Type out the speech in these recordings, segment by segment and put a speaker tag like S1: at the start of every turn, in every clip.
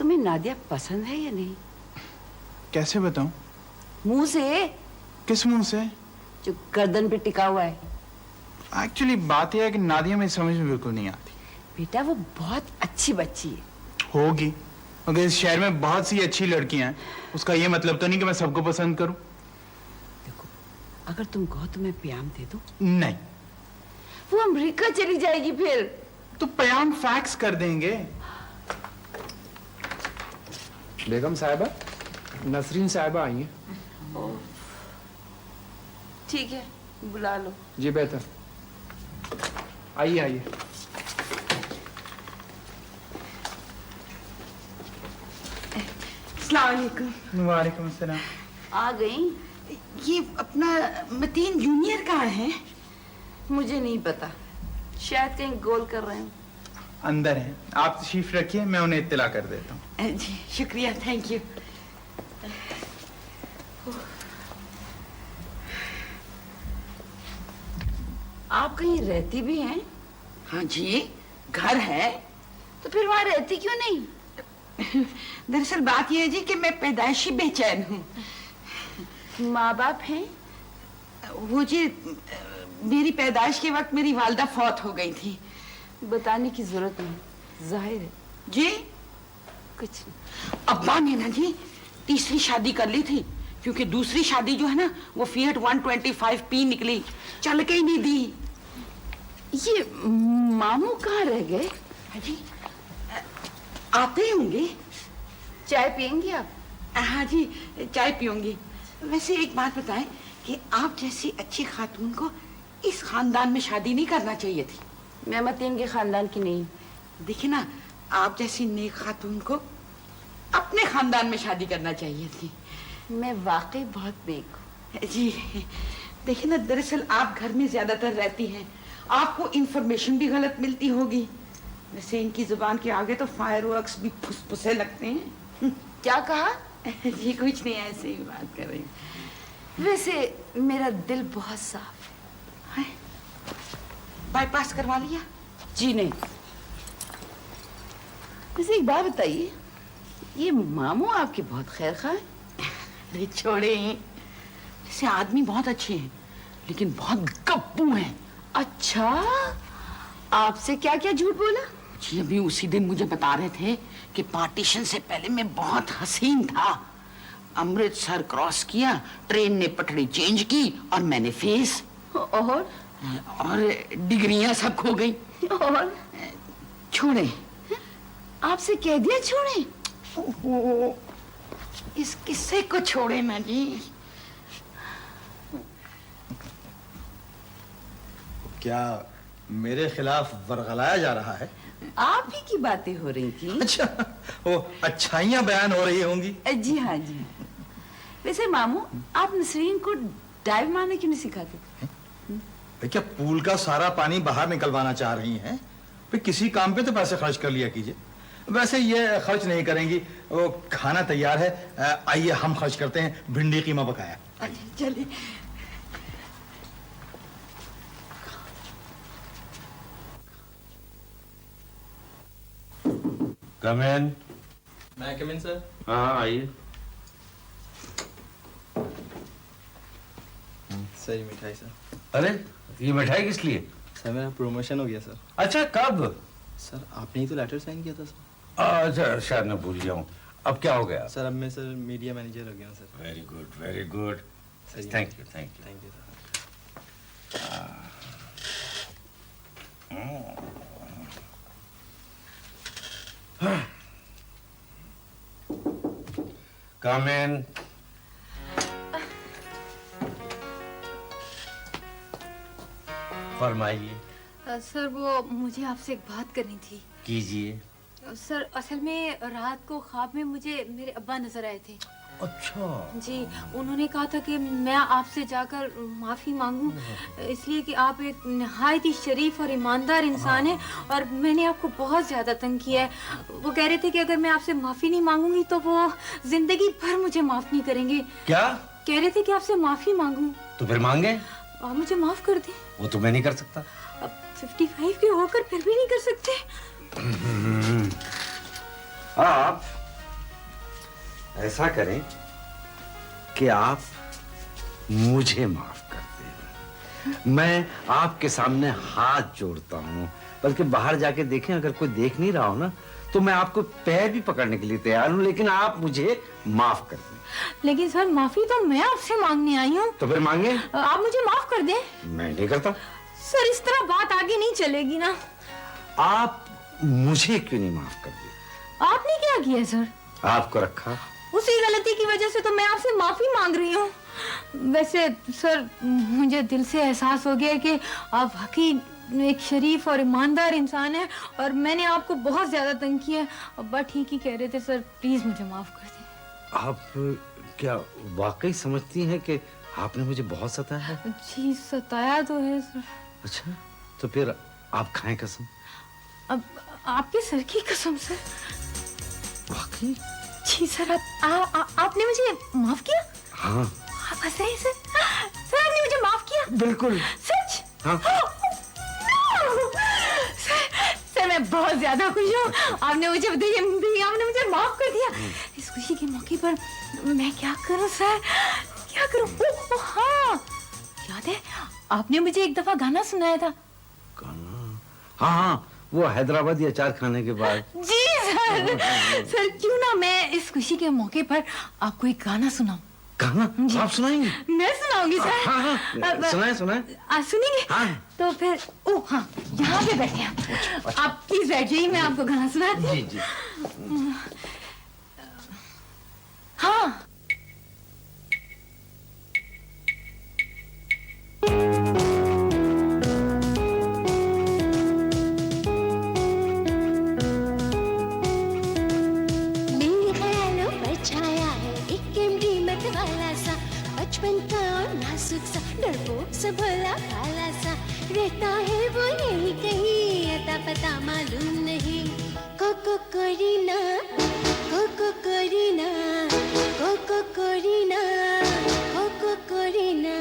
S1: तुम्हें नादिया पसंद है या नहीं?
S2: कैसे बताऊं?
S1: मुंह से।
S2: किस मुंह से?
S1: जो गर्दन पे टिका हुआ है।
S2: एक्चुअली बात यह है कि नादिया मेरी समझ में बिल्कुल नहीं आती।
S1: बेटा वो बहुत अच्छी बच्ची है।
S2: होगी, मगर इस शहर में बहुत सी अच्छी लड़कियां हैं, उसका ये मतलब तो नहीं कि मैं सबको पसंद करूं।
S1: देखो, अगर तुम कहो तो मैं प्याम दे दूं।
S2: नहीं,
S1: वो अमेरिका चली जाएगी फिर।
S2: तो प्याम फैक्स कर देंगे।
S3: बेगम साहिबा, नसरीन साहिबा आई हैं।
S1: ठीक है, बुला लो।
S3: जी बेहतर, आइए आइए।
S4: अस्सलामुअलैकुम।
S2: वालेकुम अस्सलाम।
S1: आ गई?
S4: ये अपना मतीन जूनियर कहाँ है?
S1: मुझे नहीं पता, शायद कहीं गोल कर रहे हैं।
S2: अंदर है, आप तशरीफ रखिए, मैं उन्हें इत्तला कर देता हूँ।
S4: जी शुक्रिया, थैंक यू।
S1: आप कहीं रहती भी हैं?
S4: हाँ जी, घर है।
S1: तो फिर वहां रहती क्यों नहीं?
S4: दरअसल बात यह है जी कि मैं पैदाइशी बेचैन हूँ।
S1: माँ बाप हैं?
S4: वो जी, मेरी पैदाइश के वक्त मेरी वालदा फौत हो गई थी।
S1: बताने की जरूरत नहीं, जाहिर है।
S4: जी
S1: कुछ नहीं।
S4: अब्बा ने ना जी तीसरी शादी कर ली थी, क्योंकि दूसरी शादी जो है ना वो फिएट 125P निकली, चल के ही नहीं दी।
S1: ये मामू कहाँ रह गए?
S4: जी आते होंगे।
S1: चाय पियेंगी आप?
S4: हाँ जी, चाय पीऊंगी। वैसे एक बात बताएं कि आप जैसी अच्छी खातून को इस खानदान में शादी नहीं करना चाहिए थी।
S1: मैं मतीन के खानदान की नहीं।
S4: देखिए ना, आप जैसी नेक खातून को अपने खानदान में शादी करना चाहिए थी।
S1: मैं वाकई बहुत नेक हूँ।
S4: जी देखिए ना, दरअसल आप घर में ज्यादातर रहती हैं, आपको इंफॉर्मेशन भी गलत मिलती होगी। वैसे इनकी जुबान के आगे तो फायरवर्क्स भी फुसफुसे लगते हैं।
S1: क्या कहा?
S4: जी कुछ नहीं, ऐसे ही बात कर रही हूँ।
S1: वैसे मेरा दिल बहुत साफ
S4: है। बाईपास करवा लिया?
S1: जी नहीं। वैसे एक बात बताइए, ये मामू आपके बहुत खैरख्वाह हैं?
S4: अरे छोड़े, जैसे आदमी बहुत अच्छे हैं लेकिन बहुत गप्पू हैं।
S1: अच्छा, आपसे क्या क्या झूठ बोला?
S4: जी अभी उसी दिन मुझे बता रहे थे कि पार्टीशन से पहले मैं बहुत हसीन था। अमृतसर क्रॉस किया, ट्रेन ने पटड़ी चेंज की और मैंने फेस। और डिग्रियां सब खो गई।
S1: और
S4: छोड़े।
S1: आपसे कह दिया छोड़े?
S4: ओहो, इस किस्से को छोड़े ना जी।
S5: क्या मेरे खिलाफ वरगलाया जा रहा है?
S1: आप ही की बातें हो रही थी।
S5: अच्छा, वो अच्छाइयां बयान हो रही होंगी।
S1: जी हाँ जी। वैसे मामू, आप नसरीन को डाइव मारने क्यों नहीं सिखाते?
S5: क्या पूल का सारा पानी बाहर निकलवाना चाह रही हैं? फिर किसी काम पे तो पैसे खर्च कर लिया कीजिए। वैसे ये खर्च नहीं करेंगी, वो खाना तैयार है, आइए हम खर्च करते हैं, भिंडी कीमा पकाया।
S4: चलिए।
S6: कम इन।
S7: मैं कम इन सर?
S6: हाँ आइए।
S7: सर ये मिठाई सर।
S6: अरे ये मिठाई किस लिए?
S7: सर मेरा प्रमोशन हो गया सर।
S6: अच्छा कब?
S7: सर आपने ही तो लेटर साइन किया था सर।
S6: अच्छा शायद मैं भूल गया हूँ। अब क्या हो गया?
S7: सर अब मैं सर मीडिया मैनेजर हो गया हूँ sir.
S6: Very good very good. Thank you thank you.
S7: Thank you sir.
S6: Come in. फरमाइए।
S8: सर वो मुझे आपसे एक बात करनी थी।
S6: कीजिए।
S8: सर असल में रात को ख्वाब में मुझे मेरे अब्बा नजर आए थे।
S6: अच्छा
S8: जी, उन्होंने कहा था कि मैं आपसे जाकर माफ़ी मांगूं, इसलिए कि आप एक नहायत ही शरीफ और ईमानदार इंसान हैं और मैंने आपको बहुत ज़्यादा तंग किया है। वो कह रहे थे कि अगर मैं आपसे माफ़ी नहीं मांगूंगी तो वो जिंदगी भर मुझे माफ़ नहीं करेंगे।
S6: क्या
S8: कह रहे थे कि आपसे माफ़ी मांगूं।
S6: तो फिर मांगे?
S8: आप मुझे माफ़ कर दें।
S6: वो तो मैं नहीं कर सकता।
S8: अब 55 के होकर फिर भी नहीं कर सकते?
S6: आप ऐसा करें कि आप मुझे माफ कर दें। मैं आपके सामने हाथ जोड़ता हूँ, बल्कि बाहर जाके देखें, अगर कोई देख नहीं रहा हो ना तो मैं आपको पैर भी पकड़ने के लिए तैयार हूँ, लेकिन आप मुझे माफ कर दें।
S8: लेकिन सर माफी तो मैं आपसे मांगने आई हूँ।
S6: तो फिर मांगे।
S8: आप मुझे माफ कर दें।
S6: मैं नहीं करता।
S8: सर इस तरह बात आगे नहीं चलेगी ना।
S6: आप मुझे क्यों नहीं माफ कर दे?
S8: आपने क्या किया सर?
S6: आपको रखा।
S8: उसी गलती की वजह से तो मैं आपसे माफी मांग रही हूँ। वैसे सर मुझे दिल से एहसास हो गया कि आप वाकई एक शरीफ और ईमानदार इंसान है और मैंने आपको बहुत ज्यादा तंग किया है। अब्बा ठीक ही कह रहे थे सर, प्लीज मुझे माफ कर दें।
S6: आप क्या वाकई समझती हैं कि आपने मुझे बहुत सताया है?
S8: जी सताया तो है सर।
S6: अच्छा, तो फिर आप खाएं कसम।
S8: अब आपके सर की कसम सर।
S6: वाकई?
S8: जी सर आपने मुझे माफ किया?
S6: हाँ।
S8: आप हंस रहे हैं सर? सर आपने मुझे माफ किया?
S6: बिल्कुल।
S8: सच?
S6: हाँ।
S8: सर मैं बहुत ज्यादा खुश हूँ। आपने मुझे आपने मुझे माफ कर दिया। इस खुशी के मौके पर मैं क्या करूँ सर, क्या करूँ? हाँ याद है आपने मुझे एक दफा गाना सुनाया था।
S6: गाना? हाँ हाँ, वो हैदराबादी अचार खाने के बाद।
S8: जी सर। सर क्यों ना मैं इस खुशी के मौके पर आपको एक गाना सुनाऊं?
S6: गाना? आप सुनाएंगे?
S8: मैं सुनाऊंगी सर।
S6: हाँ हाँ, सुनाए सुनाए।
S8: आप सुनेंगे?
S6: हाँ।
S8: तो फिर हाँ यहाँ पे बैठे आप प्लीज बैठिए, मैं आपको गाना सुनाती हूँ।
S6: जी जी।
S8: हाँ
S9: बचपन का और नाजुक सा डरपोक सा भोला भाला सा रहता है वो यही कहीं, अता पता मालूम नहीं। कोको कोरीना, कोको कोरीना, कोको कोरीना, कोको कोरीना।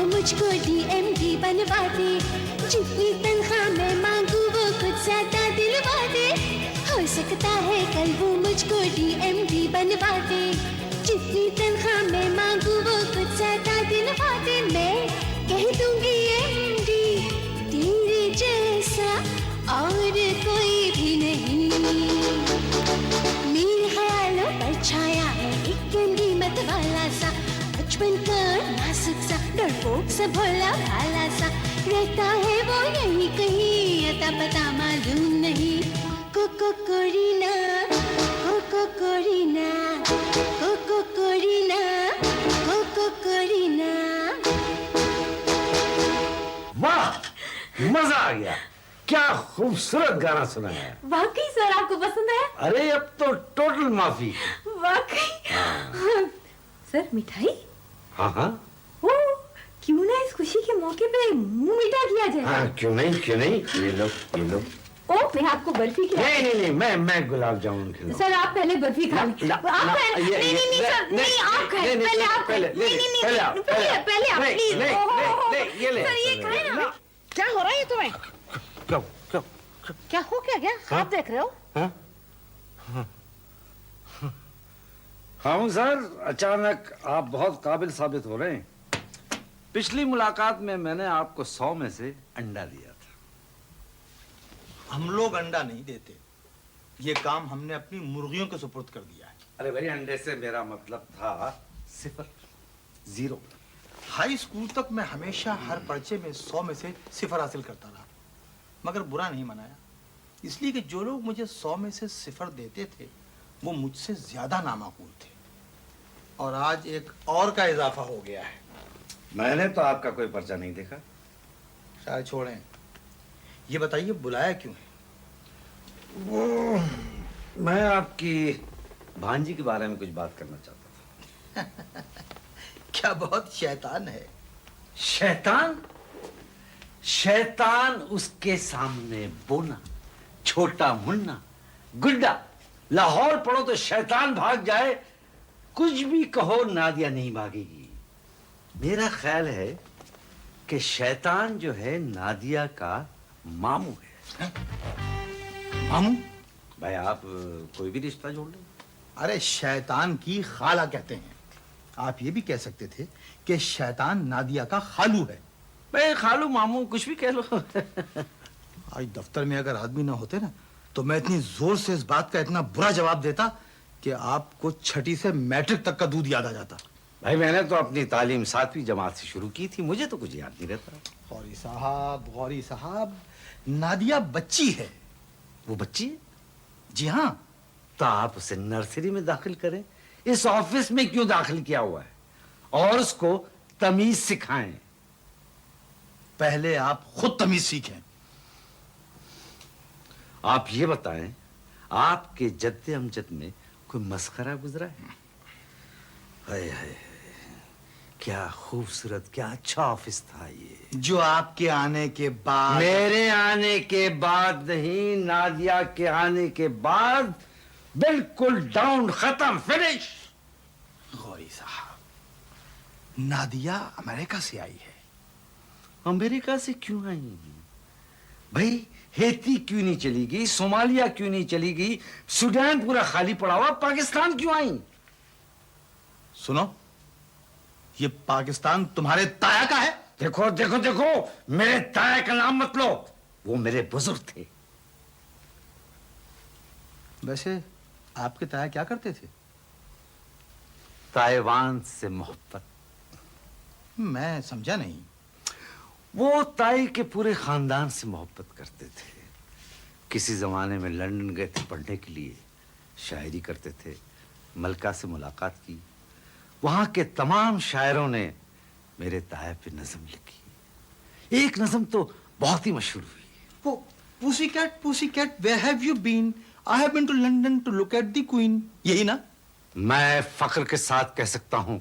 S9: मुझको डीएमडी बनवा दे, जितनी तनख्वाह मैं मांगू वो कुछ ज्यादा दिलवा दे। हो सकता है कल वो मुझको डीएमडी बनवा दे, जितनी तनख्वाह मैं मांगू वो कुछ ज्यादा दिलवा दे। मैं कह दूंगी एमडी तेरे जैसा और कोई भी नहीं। मेरे ख्यालों पर छाया है एक गंदी मत वाला सा, बचपन का नाजुक सा डरपोक सा भोला भाला सा रहता है वो यही कहीं, अता पता मालूम नहीं। कोको कोरीना, कोको कोरीना, कोको कोरीना, कोको कोरीना।
S6: वाह, मजा आ गया। क्या खूबसूरत गाना सुनाया है।
S8: वाकई सर आपको पसंद है?
S6: अरे अब तो टोटल माफी।
S8: वाकई। सर मिठाई?
S6: हाँ हाँ।
S8: ओ, क्यों ना इस खुशी के मौके पे मुंह मीठा किया जाए।
S6: हाँ क्यों नहीं, क्यों नहीं। ये लो ये लो।
S8: ओ मैं आपको बर्फी खिला।
S6: नहीं नहीं नहीं, मैं गुलाब जामुन खिलाऊं।
S8: सर आप पहले बर्फी खा लें। आप नहीं सर नहीं आप खाएं, पहले आप खाएं। नहीं पहले आप प्लीज।
S6: नहीं ये ले।
S8: सर ये खाएं ना।
S4: क्या हो रहा है तुम्हें?
S6: क्यों क्यों?
S4: क्या हो क्या हाथ देख रहे हो?
S6: हाँ सर, अचानक आप बहुत काबिल साबित हो रहे हैं। पिछली मुलाकात में मैंने आपको 100 में से अंडा दिया था।
S5: हम लोग अंडा नहीं देते, ये काम हमने अपनी मुर्गियों के सुपुर्द कर दिया है।
S6: अरे भाई, अंडे से मेरा मतलब था 0, 0।
S5: हाई स्कूल तक मैं हमेशा हर पर्चे में 100 में से 0 हासिल करता रहा, मगर बुरा नहीं मनाया, इसलिए कि जो लोग मुझे 100 में से 0 देते थे वो मुझसे ज्यादा नामाकूल थे। और आज एक और का इजाफा हो गया है।
S6: मैंने तो आपका कोई पर्चा नहीं देखा।
S5: शायद छोड़ें, ये बताइए बुलाया क्यों है?
S6: वो मैं आपकी भांजी के बारे में कुछ बात करना चाहता था।
S5: क्या बहुत शैतान है।
S6: शैतान? शैतान उसके सामने बोना, छोटा मुन्ना, गुड्डा। लाहौर पढ़ो तो शैतान भाग जाए, कुछ भी कहो नादिया नहीं भागेगी। मेरा ख्याल है कि शैतान जो है नादिया का मामू है।
S5: मामू?
S6: भाई आप कोई भी रिश्ता जोड़ लें।
S5: अरे शैतान की खाला कहते हैं। आप ये भी कह सकते थे कि शैतान नादिया का खालू है।
S6: भाई खालू मामू कुछ भी कह लो।
S5: आज दफ्तर में अगर आदमी ना होते ना तो मैं इतनी जोर से इस बात का इतना बुरा जवाब देता कि आपको छठी से मैट्रिक तक का दूध याद आ जाता।
S6: भाई मैंने तो अपनी तालीम 7वीं जमात से शुरू की थी, मुझे तो कुछ याद नहीं रहता।
S5: गौरी साहब, नादिया बच्ची है।
S6: वो बच्ची है?
S5: जी हाँ।
S6: तो आप उसे नर्सरी में दाखिल करें। इस ऑफिस में क्यों दाखिल किया हुआ है? और उसको तमीज सिखाएं।
S5: पहले आप खुद तमीज सीखें।
S6: आप ये बताएं, आपके जद्दे अमजद में कोई मस्खरा गुजरा है? हाय हाय, क्या खूबसूरत, क्या अच्छा ऑफिस था ये।
S5: जो आपके आने के बाद।
S6: मेरे आने के बाद नहीं, नादिया के आने के बाद बिल्कुल डाउन, खत्म, फिनिश।
S5: गौरी साहब, नादिया अमेरिका से आई है।
S6: अमेरिका से क्यों आई? भाई हेती क्यों नहीं चली गई? सोमालिया क्यों नहीं चली गई? सूडान पूरा खाली पड़ा हुआ, पाकिस्तान क्यों आई?
S5: सुनो, ये पाकिस्तान तुम्हारे ताया का है।
S6: देखो देखो देखो, मेरे ताया का नाम मत लो, वो मेरे बुजुर्ग थे।
S5: वैसे आपके ताया क्या करते थे?
S6: ताइवान से मोहब्बत।
S5: मैं समझा नहीं।
S6: वो ताई के पूरे खानदान से मोहब्बत करते थे। किसी जमाने में लंदन गए थे पढ़ने के लिए, शायरी करते थे। मलका से मुलाकात की, वहां के तमाम शायरों ने मेरे ताया पे नज़म लिखी। एक नज़म तो बहुत ही मशहूर हुई।
S5: वो Pussycat, where have you been? I have been to London to look at the Queen. यही ना?
S6: मैं फख्र के साथ कह सकता हूं,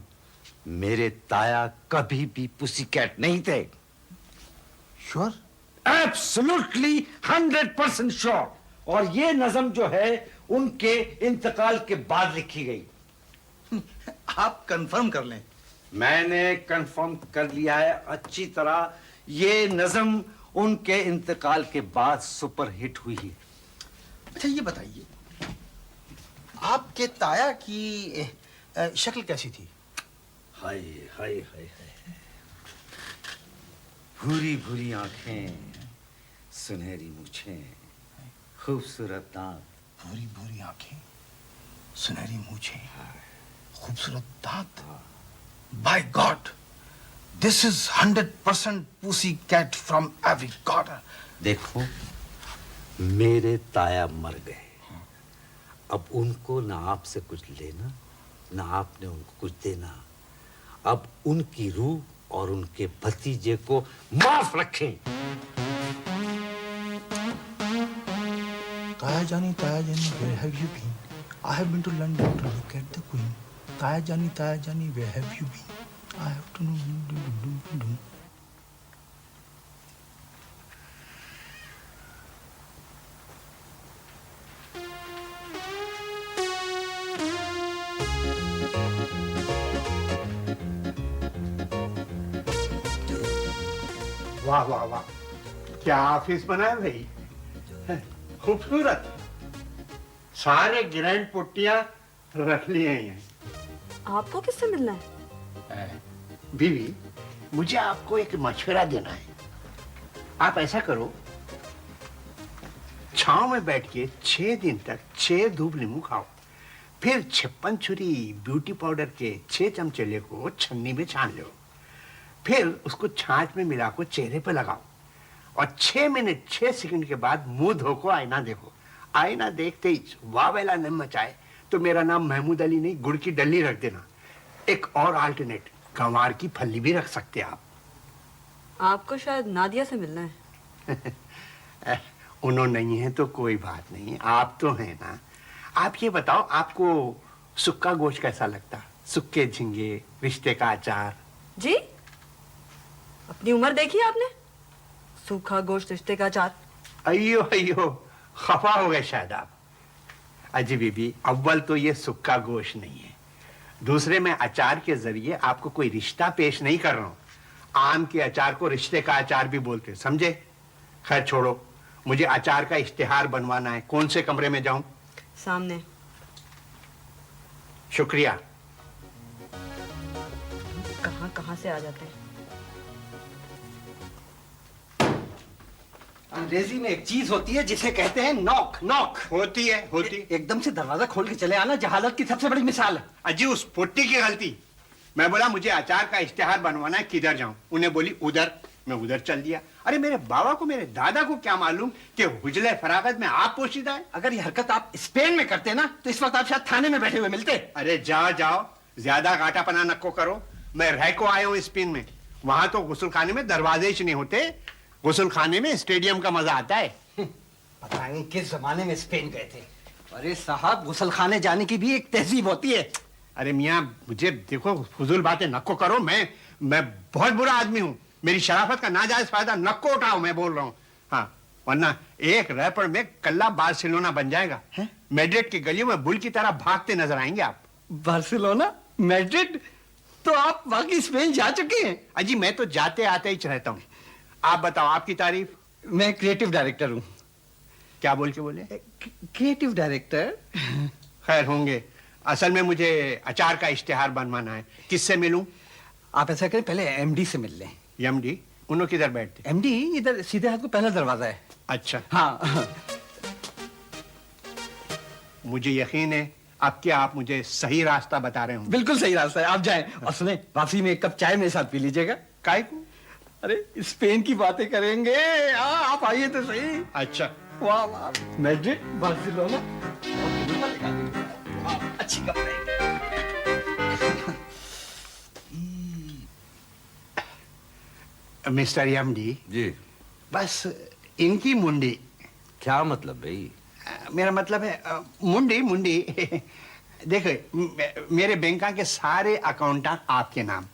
S6: मेरे ताया कभी भी पुसीकैट नहीं थे।
S5: श्योर?
S6: Absolutely 100% sure. और ये नज़म जो है उनके इंतकाल के बाद लिखी गई।
S5: आप कंफर्म कर लें।
S6: मैंने कंफर्म कर लिया है अच्छी तरह। ये नज़म उनके इंतकाल के बाद सुपर हिट हुई है।
S5: अच्छा ये बताइए, आपके ताया की शक्ल कैसी थी?
S6: हाय हाय हाय हाय, भूरी भूरी आंखें, सुनहरी मूछें, खूबसूरत दांत।
S5: भूरी भूरी आंखें, सुनहरी मूछें, खूबसूरत दांत। By god, this is 100% Pussycat from every corner.
S6: देखो, मेरे ताया मर गए। अब उनको ना आपसे कुछ लेना, ना आपने उनको कुछ देना। अब उनकी रूह और उनके भतीजे को माफ रखें।
S5: ताया जानी, where have you been? I have been to London to look at the Queen. ताया जानी, where have you been? I have to know.
S10: वाह वाह वाह, क्या ऑफिस बना है भाई, खूबसूरत। सारे ग्रैंड पुट्टियां रख लिए हैं।
S8: आपको किससे मिलना है?
S10: बीवी, मुझे आपको एक मशवरा देना है। आप ऐसा करो, छांव में बैठ के 6 दिन तक 6 धूप नींबू खाओ, फिर 56 छुरी ब्यूटी पाउडर के 6 चमचे लेको छन्नी में छान लो, फिर उसको छाछ में मिलाकर चेहरे पे लगाओ और 6 मिनट 6 सेकंड के बाद मुंह धोको आईना देखो। आईना देखते ही वावेला न मचाए तो मेरा नाम महमूद अली नहीं, गुड़ की डली रख देना। एक और अल्टरनेट, गंवार की फली भी रख सकते आप।
S8: आपको शायद नादिया से मिलना है।
S10: उन्होंने नहीं है तो कोई बात नहीं, आप तो हैं ना। आप ये बताओ, आपको सुक्का गोश्त कैसा लगता? सुक्के झींगे, रिश्ते का अचार।
S11: जी, अपनी उम्र देखी आपने? सूखा गोश्त, रिश्ते का अचार।
S10: अयो अयो, खफा हो गए शायद आप। अजी बीबी, अव्वल तो ये सुक्का गोश्त नहीं है, दूसरे मैं अचार के जरिए आपको कोई रिश्ता पेश नहीं कर रहा हूं। आम के अचार को रिश्ते का अचार भी बोलते, समझे? खैर छोड़ो, मुझे अचार का इश्तिहार बनवाना है। कौन से कमरे में जाऊं?
S11: सामने।
S10: शुक्रिया।
S11: कहां कहां से आ जाते हैं।
S12: अंग्रेजी में एक चीज होती है जिसे कहते हैं नॉक। नॉक
S10: होती है, होती।
S12: एकदम से दरवाजा खोल के चले आना जहालत की सबसे बड़ी मिसाल है।
S10: अजी उस पुट्टी की गलती। मैं बोला मुझे अचार का इश्तिहार बनवाना है, किधर जाऊं? उन्हें बोली उधर। मैं उधर चल दिया। अरे मेरे बाबा को, मेरे दादा को क्या मालूम कि हुजले फरागत में आप पोशीदा है।
S12: अगर ये हरकत आप स्पेन में करते ना तो इस वक्त आप शायद थाने में बैठे हुए मिलते।
S10: अरे जाओ जाओ, ज्यादा घाटापना नको करो। मैं रह को आया हूँ स्पेन में, वहां तो गुस्ल खाने में दरवाजे ही नहीं होते, गुस्ल खाने में स्टेडियम का मजा आता है।
S12: पता नहीं किस जमाने में स्पेन गए थे। अरे साहब, गुस्ल खाने जाने की भी एक तहजीब होती है।
S10: अरे मियाँ, मुझे देखो, फजूल बातें नको करो। मैं बहुत बुरा आदमी हूँ, मेरी शराफत का नाजायज फायदा नको उठाओ, मैं बोल रहा हूँ। हाँ, वरना एक रैपड़ में कल्ला बार्सिलोना बन जाएगा। मैड्रिड की गलियों में बुल की तरह भागते नजर आएंगे आप।
S12: बार्सिलोना, मैड्रिड, तो आप वाकई स्पेन जा चुके हैं?
S10: अजी मैं तो जाते आते ही रहता हूँ। आप बताओ, आपकी तारीफ।
S12: मैं क्रिएटिव डायरेक्टर हूँ।
S10: क्या बोल के बोले?
S12: Creative director?
S10: खैर होंगे। असल में मुझे अचार का इश्तिहार बनवाना है। किससे मिलूं?
S12: आप ऐसा करें, पहले एमडी से मिल लें।
S10: एमडी? उन्होंने किधर बैठते?
S12: एमडी इधर सीधे हाथ को पहला दरवाजा है।
S10: अच्छा।
S12: हाँ।
S10: मुझे यकीन है अब क्या आप मुझे सही रास्ता बता रहे होंगे।
S12: बिल्कुल सही रास्ता है, आप जाएं। और सुने, वापसी में एक कप चाय मेरे साथ पी लीजिएगा।
S10: काय को?
S12: अरे स्पेन की बातें करेंगे। आप आइए तो सही।
S10: अच्छा।
S12: वाह वाह, मैड्रिड, बार्सिलोना, अच्छी कपड़े।
S10: मिस्टर एमडी
S6: जी।
S10: बस इनकी मुंडी।
S6: क्या मतलब भाई?
S10: मेरा मतलब है मुंडी मुंडी। देखो, मेरे बैंका के सारे अकाउंटेंट आपके नाम।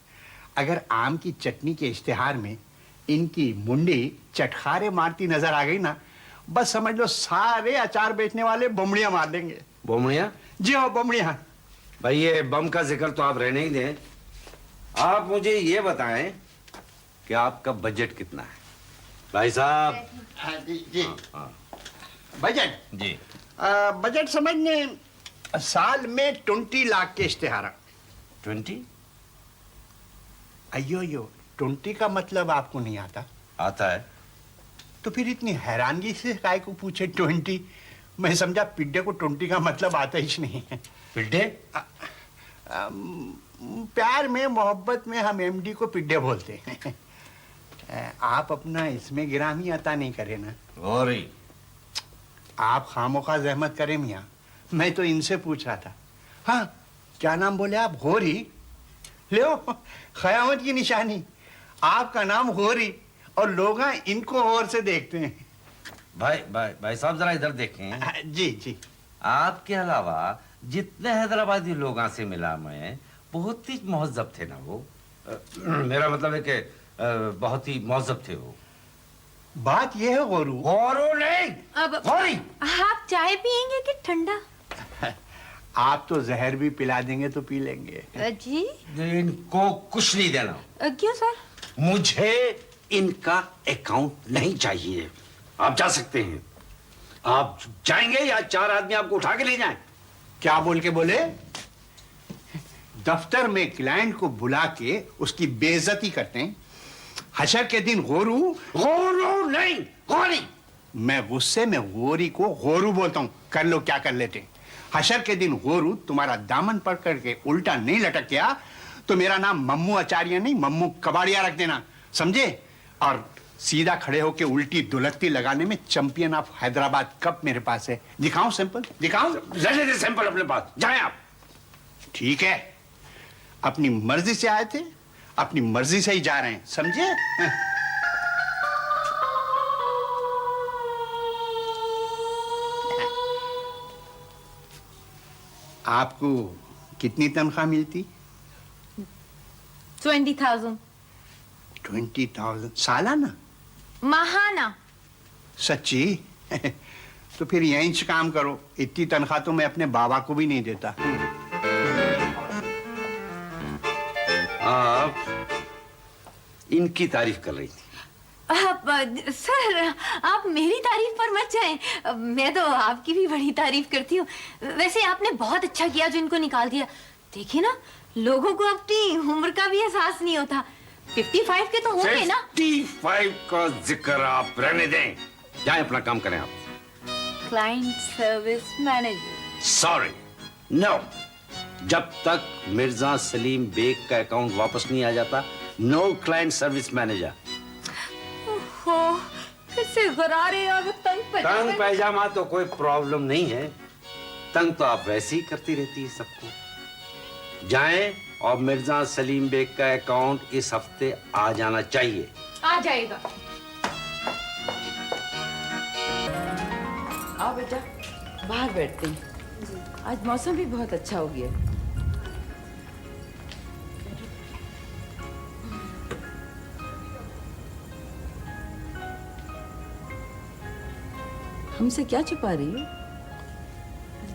S10: अगर आम की चटनी के इश्तिहार में इनकी मुंडी चटखारे मारती नजर आ गई ना, बस समझ लो सारे अचार बेचने वाले बमड़ियां मार देंगे।
S6: बोमड़िया?
S10: जी हाँ, बमड़ियां।
S6: भाई ये बम का जिक्र तो आप रहने ही दें। आप मुझे ये बताएं कि आपका बजट कितना है? भाई साहब।
S10: हाँ जी।
S6: हाँ।
S10: बजट?
S6: जी।
S10: बजट समझने साल में 20 लाख के इश्तिहार।
S6: 20?
S10: अयो यो, 20 का मतलब आपको नहीं आता?
S6: आता है।
S10: तो फिर इतनी हैरानगी से काय को पूछे 20? मैं समझा पिड्डे को 20 का मतलब आता ही नहीं है।
S6: पिड्डे?
S10: प्यार में, मोहब्बत में हम एमडी को पिड्डे बोलते हैं। आप अपना इसमें गिरामी अता नहीं करे ना।
S6: और ही
S10: आप खामोखा जहमत करें मियाँ, मैं तो इनसे पूछ रहा था। हाँ, क्या नाम बोले आप? गौरी? लो, खयामत की निशानी, आपका नाम गौरी और लोग इनको और से देखते हैं।
S6: भाई साहब जरा इधर देखें।
S10: जी जी।
S6: आपके अलावा जितने हैदराबादी लोगों से मिला मैं, बहुत ही महजब थे ना वो। मेरा मतलब है कि बहुत ही महजब थे वो।
S10: बात ये है गोरू।
S6: गोरू नहीं,
S8: अब
S6: गौरी।
S8: आप चाय पियेंगे कि ठंडा?
S10: आप तो जहर भी पिला देंगे तो पी लेंगे।
S8: जी।
S6: इनको कुछ नहीं देना।
S8: क्यों सर?
S6: मुझे इनका अकाउंट नहीं चाहिए। आप जा सकते हैं। आप जाएंगे या 4 आदमी आपको उठा के ले जाएं?
S10: क्या बोल के बोले? दफ्तर में क्लाइंट को बुला के उसकी बेइज्जती करते हैं। हशर के दिन गोरू।
S6: गोरू नहीं, गौरी।
S10: मैं गुस्से में गोरी को गोरू बोलता हूं। कर लो क्या कर लेते। हशर के दिन गोरू तुम्हारा दामन पकड़ के उल्टा नहीं लटक गया तो मेरा नाम मम्मू आचार्य नहीं, मम्मू कबाड़िया रख देना, समझे? और सीधा खड़े होके उल्टी दुलत्ती लगाने में चैंपियन ऑफ हैदराबाद कप मेरे पास है। दिखाऊं सैंपल? दिखाऊं?
S6: रहने दे सैंपल अपने पास। जाएं आप।
S10: ठीक है, अपनी मर्जी से आए थे, अपनी मर्जी से ही जा रहे हैं, समझे? आपको कितनी तनख्वाह मिलती?
S8: 20,000
S10: 20,000 सालाना?
S8: माहाना।
S10: सच्ची? तो फिर यहीं से काम करो, इतनी तनख्वाह तो मैं अपने बाबा को भी नहीं देता।
S6: आप इनकी तारीफ कर रही थी।
S8: सर आप मेरी तारीफ पर मत जाएं, मैं तो आपकी भी बड़ी तारीफ करती हूँ। वैसे आपने बहुत अच्छा किया जो इनको निकाल दिया। देखिए ना, लोगों को अपनी उम्र का भी एहसास नहीं होता। 55 के तो होंगे ना।
S6: 55 का जिक्र आप रहने दें, जाएं अपना काम करें आप।
S1: Client service manager.
S6: Sorry, no. जब तक मिर्जा सलीम बेग का अकाउंट वापस नहीं आ जाता, नो क्लाइंट सर्विस मैनेजर।
S8: फिर से गरारे और
S6: तंग पैजामा तो कोई प्रॉब्लम नहीं है, तंग तो आप वैसे ही करती रहती है सबको। जाएं और मिर्जा सलीम बेग का अकाउंट इस हफ्ते आ जाना चाहिए।
S8: आ जाएगा।
S1: आओ बेटा, बाहर बैठते हैं। आज मौसम भी बहुत अच्छा हो गया। हमसे क्या छुपा रही हो?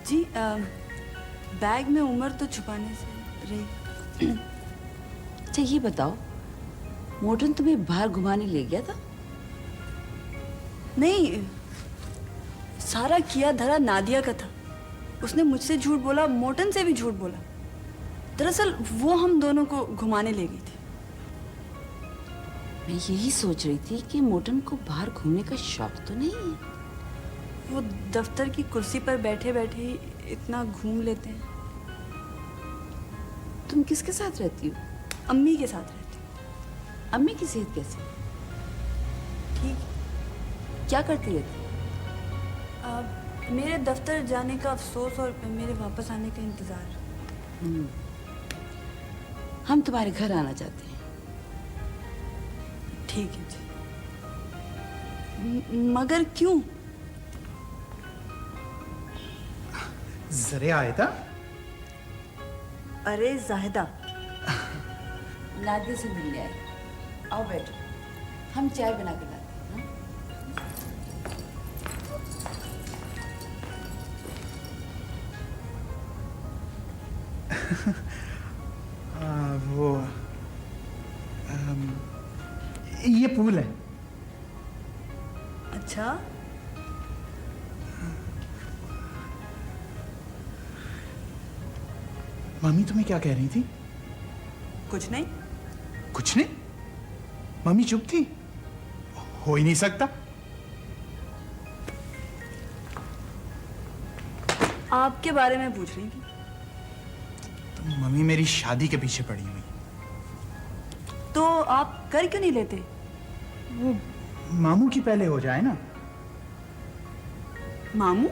S11: जी बैग में उम्र तो छुपाने से रही।
S1: अच्छा ये बताओ, मोटन तुम्हें बाहर घुमाने ले गया था?
S11: नहीं, सारा किया धरा नादिया का था। उसने मुझसे झूठ बोला, मोटन से भी झूठ बोला। दरअसल वो हम दोनों को घुमाने ले गई थी।
S1: मैं यही सोच रही थी कि मोटन को बाहर घूमने का शौक तो नहीं है।
S11: वो दफ्तर की कुर्सी पर बैठे बैठे ही इतना घूम लेते हैं।
S1: तुम किसके साथ रहती हो?
S11: अम्मी के साथ रहती हूँ।
S1: अम्मी की सेहत कैसी?
S11: ठीक।
S1: क्या करती रहती?
S11: मेरे दफ्तर जाने का अफसोस और मेरे वापस आने का इंतजार।
S1: हम तुम्हारे घर आना चाहते हैं।
S11: ठीक है जी। मगर क्यों?
S2: जरे आए था।
S11: अरे जाहिदा,
S1: नादिया से मिलने आए। आओ बैठो, हम चाय बना कर लाते हैं।
S2: वो ये पूल है।
S11: अच्छा,
S2: मम्मी तुम्हें क्या कह रही थी?
S11: कुछ नहीं।
S2: कुछ नहीं? मम्मी चुप थी? हो ही नहीं सकता।
S11: आपके बारे में पूछ रही थी।
S2: तो मम्मी मेरी शादी के पीछे पड़ी हुई।
S11: तो आप कर क्यों नहीं लेते?
S2: वो मामू की पहले हो जाए ना।
S11: मामू?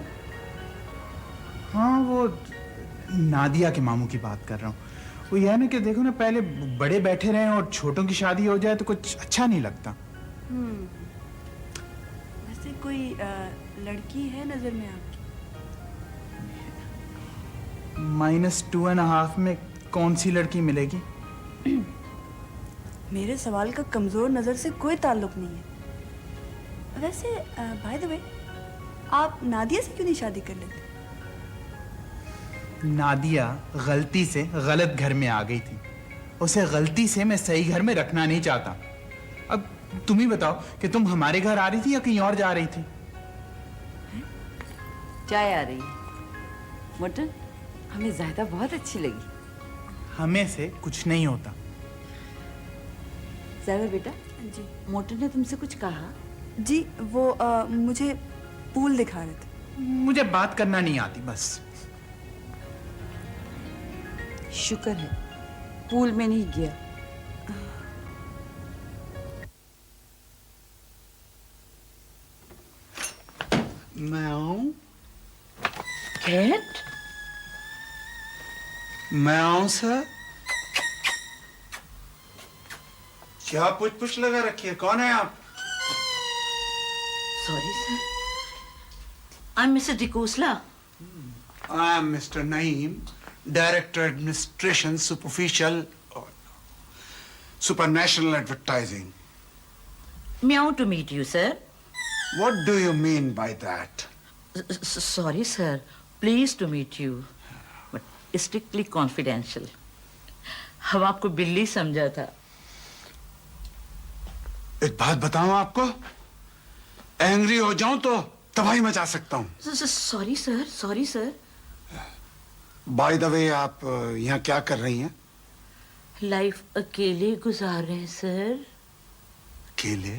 S2: हाँ, वो नादिया के मामू की बात कर रहा हूँ। वो यह ना कि देखो ना, पहले बड़े बैठे रहें और छोटों की शादी हो जाए तो कुछ अच्छा नहीं लगता।
S11: वैसे कोई लड़की है नजर में आपकी?
S2: -2.5 में कौन सी लड़की मिलेगी?
S11: मेरे सवाल का कमजोर नजर से कोई ताल्लुक नहीं है। वैसे बाय द वे, आप नादिया से क्यों नहीं शादी कर लेते?
S2: नादिया गलती से गलत घर में आ गई थी। उसे गलती से मैं सही घर में रखना नहीं चाहता। अब तुम ही बताओ कि तुम हमारे घर आ रही थी या कहीं और जा रही थी?
S1: चाय आ रही है। मोटन, हमें जायदा बहुत अच्छी लगी।
S2: हमें से कुछ नहीं होता।
S1: जायदा बेटा
S11: जी।
S1: मोटन ने तुमसे कुछ कहा?
S11: जी, वो मुझे पूल दिखा रहे थे।
S2: मुझे बात करना नहीं आती बस।
S1: शुक्र है पूल में नहीं गया।
S10: मैं आऊं?
S1: कैट?
S5: मैं आऊं सर? क्या पुछ लगा रखी है? कौन है आप?
S1: Sorry sir.
S4: I am mister Dikosla.
S10: I am mister Naeem, director administration superficial.
S13: Supranational advertising.
S14: Meow to meet you, sir.
S13: What do you mean by that?
S14: Sorry, sir. Pleased to meet you. But strictly confidential. हम आपको बिल्ली समझा था।
S13: एक बात बताऊं आपको, angry हो जाऊं तो तबाही मचा सकता हूं।
S14: Sorry sir, sorry sir.
S13: By the way, आप यहाँ क्या कर रही हैं?
S14: लाइफ अकेले गुजार रहे हैं सर।
S13: केले?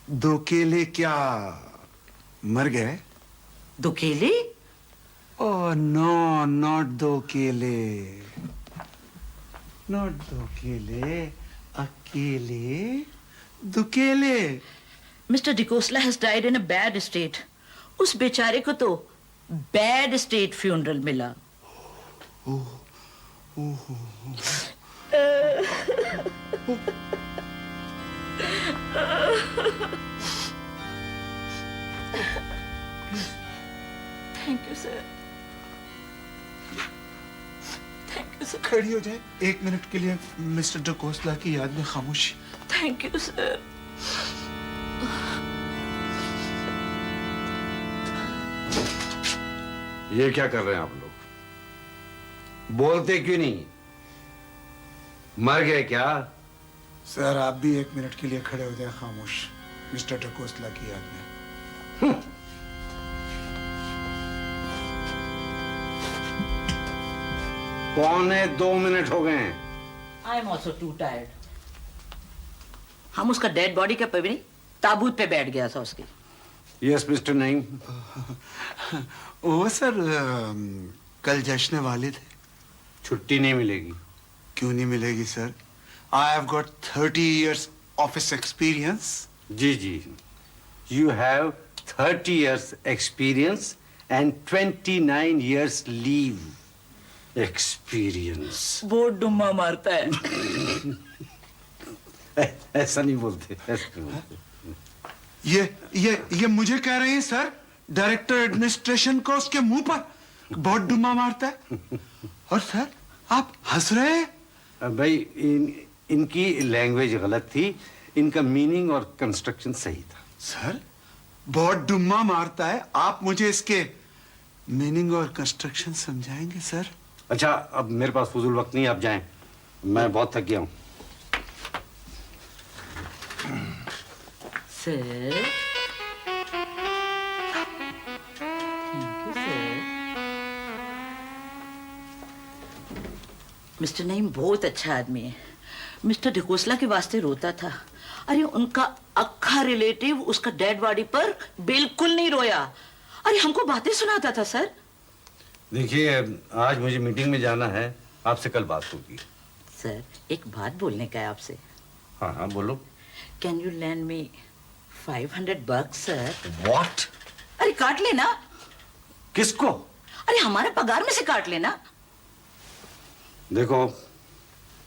S13: दो केले क्या मर गए?
S14: दो केले?
S13: ओह नो, नॉट दो केले, नॉट दो केले, अकेले, दुकेले।
S14: Mister Dikosla has died in a bad state. उस बेचारे को तो बैड स्टेट फ्यूनरल मिला। Thank you sir, thank you sir.
S13: खड़ी हो जाए 1 मिनट के लिए मिस्टर डिकोस्ला की याद में खामोशी।
S14: Thank you sir.
S6: ये क्या कर रहे हैं आप लोग? बोलते क्यों नहीं? मर गए क्या?
S13: सर, आप भी 1 मिनट के लिए खड़े हो जाए खामोश, मिस्टर डिकोस्ला की याद में।
S6: पौने 2 मिनट हो गए हैं।
S14: I am also to tired. हम उसका डेड बॉडी के पे भी नहीं, ताबूत पे बैठ गया था उसकी।
S6: Yes mister Naeem.
S13: ओ सर, कल जश्न वाले थे।
S6: छुट्टी नहीं मिलेगी।
S13: क्यों नहीं मिलेगी sir? I have got 30 years office experience.
S6: जी जी, you have 30 years experience and 29 years leave experience.
S14: वो डुम्मा मारता है।
S6: ऐसा नहीं बोलते, ऐसा नहीं बोलते।
S13: ये मुझे कह रहे हैं सर? डायरेक्टर एडमिनिस्ट्रेशन को उसके मुंह पर बहुत डुम्मा मारता है। और सर, आप हंस रहे हैं?
S6: भाई, इनकी लैंग्वेज गलत थी, इनका मीनिंग और कंस्ट्रक्शन सही था।
S13: सर, बहुत डुम्मा मारता है, आप मुझे इसके मीनिंग और कंस्ट्रक्शन समझाएंगे सर?
S6: अच्छा, अब मेरे पास फजूल वक्त नहीं, आप जाएं, मैं बहुत थक गया हूं।
S14: सर, मिस्टर नईम बहुत अच्छा आदमी है। मिस्टर डिकोस्ला के वास्ते रोता था। अरे उनका अक्खा रिलेटिव उसका डेड बॉडी पर बिल्कुल नहीं रोया। अरे हमको बातें सुनाता था सर।
S6: देखिए, आज मुझे मीटिंग में जाना है, आपसे कल बात होगी।
S14: सर, एक बात बोलने का है आपसे।
S6: हाँ हाँ, बोलो।
S14: Can you land me $500 sir?
S6: What?
S14: अरे काट लेना।
S6: किसको?
S14: अरे हमारे पगार में से काट लेना।
S6: देखो,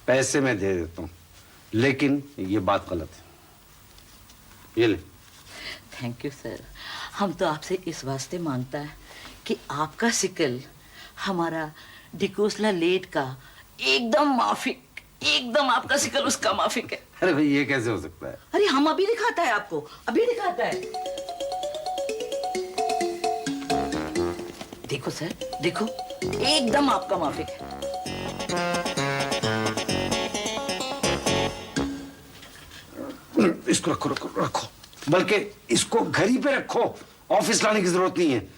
S6: पैसे मैं दे देता हूँ, लेकिन ये बात गलत है। ये ले।
S14: Thank you sir. हम तो आपसे इस वास्ते मांगता है कि आपका सिकल हमारा डिकोस्ला लेट का एकदम माफिक, एकदम आपका सिकल उसका माफिक है।
S6: अरे भाई, ये कैसे हो सकता है?
S14: अरे हम अभी दिखाता है आपको, अभी दिखाता है। देखो सर, देखो, एकदम आपका माफिक है।
S6: इसको रखो रखो रखो, बल्कि इसको घर ही पे रखो, ऑफिस लाने की जरूरत नहीं है।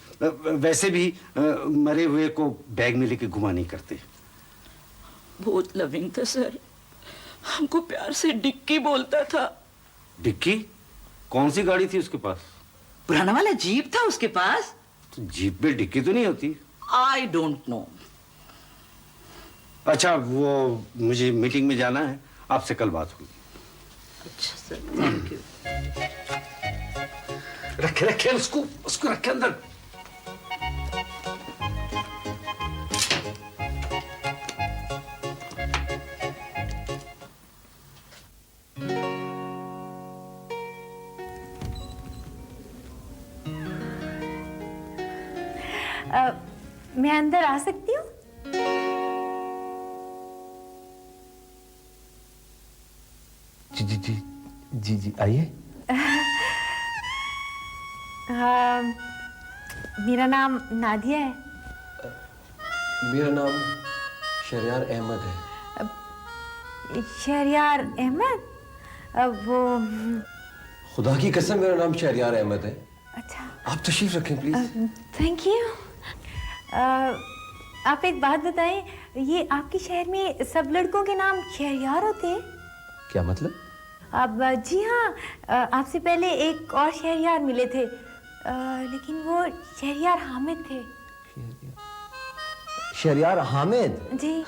S6: वैसे भी मरे हुए को बैग में लेके घुमा नहीं करते।
S14: बहुत लविंग था सर, हमको प्यार से डिक्की बोलता था।
S6: डिक्की? कौन सी गाड़ी थी उसके पास?
S14: पुराना वाला जीप था उसके पास।
S6: तो जीप में डिक्की तो नहीं होती?
S14: I don't know.
S6: अच्छा, वो मुझे मीटिंग में जाना है, आपसे कल बात होगी।
S14: अच्छा सर, थैंक यू।
S6: रखे रखे उसको रखे अंदर।
S8: मैं अंदर आ सकती हूँ?
S6: जी जी जी जी जी आइए।
S8: मेरा नाम नादिया है।
S15: मेरा नाम शहरयार अहमद है।
S8: शहरयार अहमद? वो
S15: खुदा की कसम मेरा नाम शहरयार अहमद है।
S8: अच्छा।
S15: आप तशरीफ रखें प्लीज।
S8: Thank you. आप एक बात बताएं, ये आपके शहर में सब लड़कों के नाम शहरयार होते हैं?
S15: क्या मतलब?
S8: अब जी हाँ, आपसे पहले एक और शहरयार मिले थे, लेकिन वो शहरयार हामिद थे।
S15: शहरयार हामिद?
S8: जी।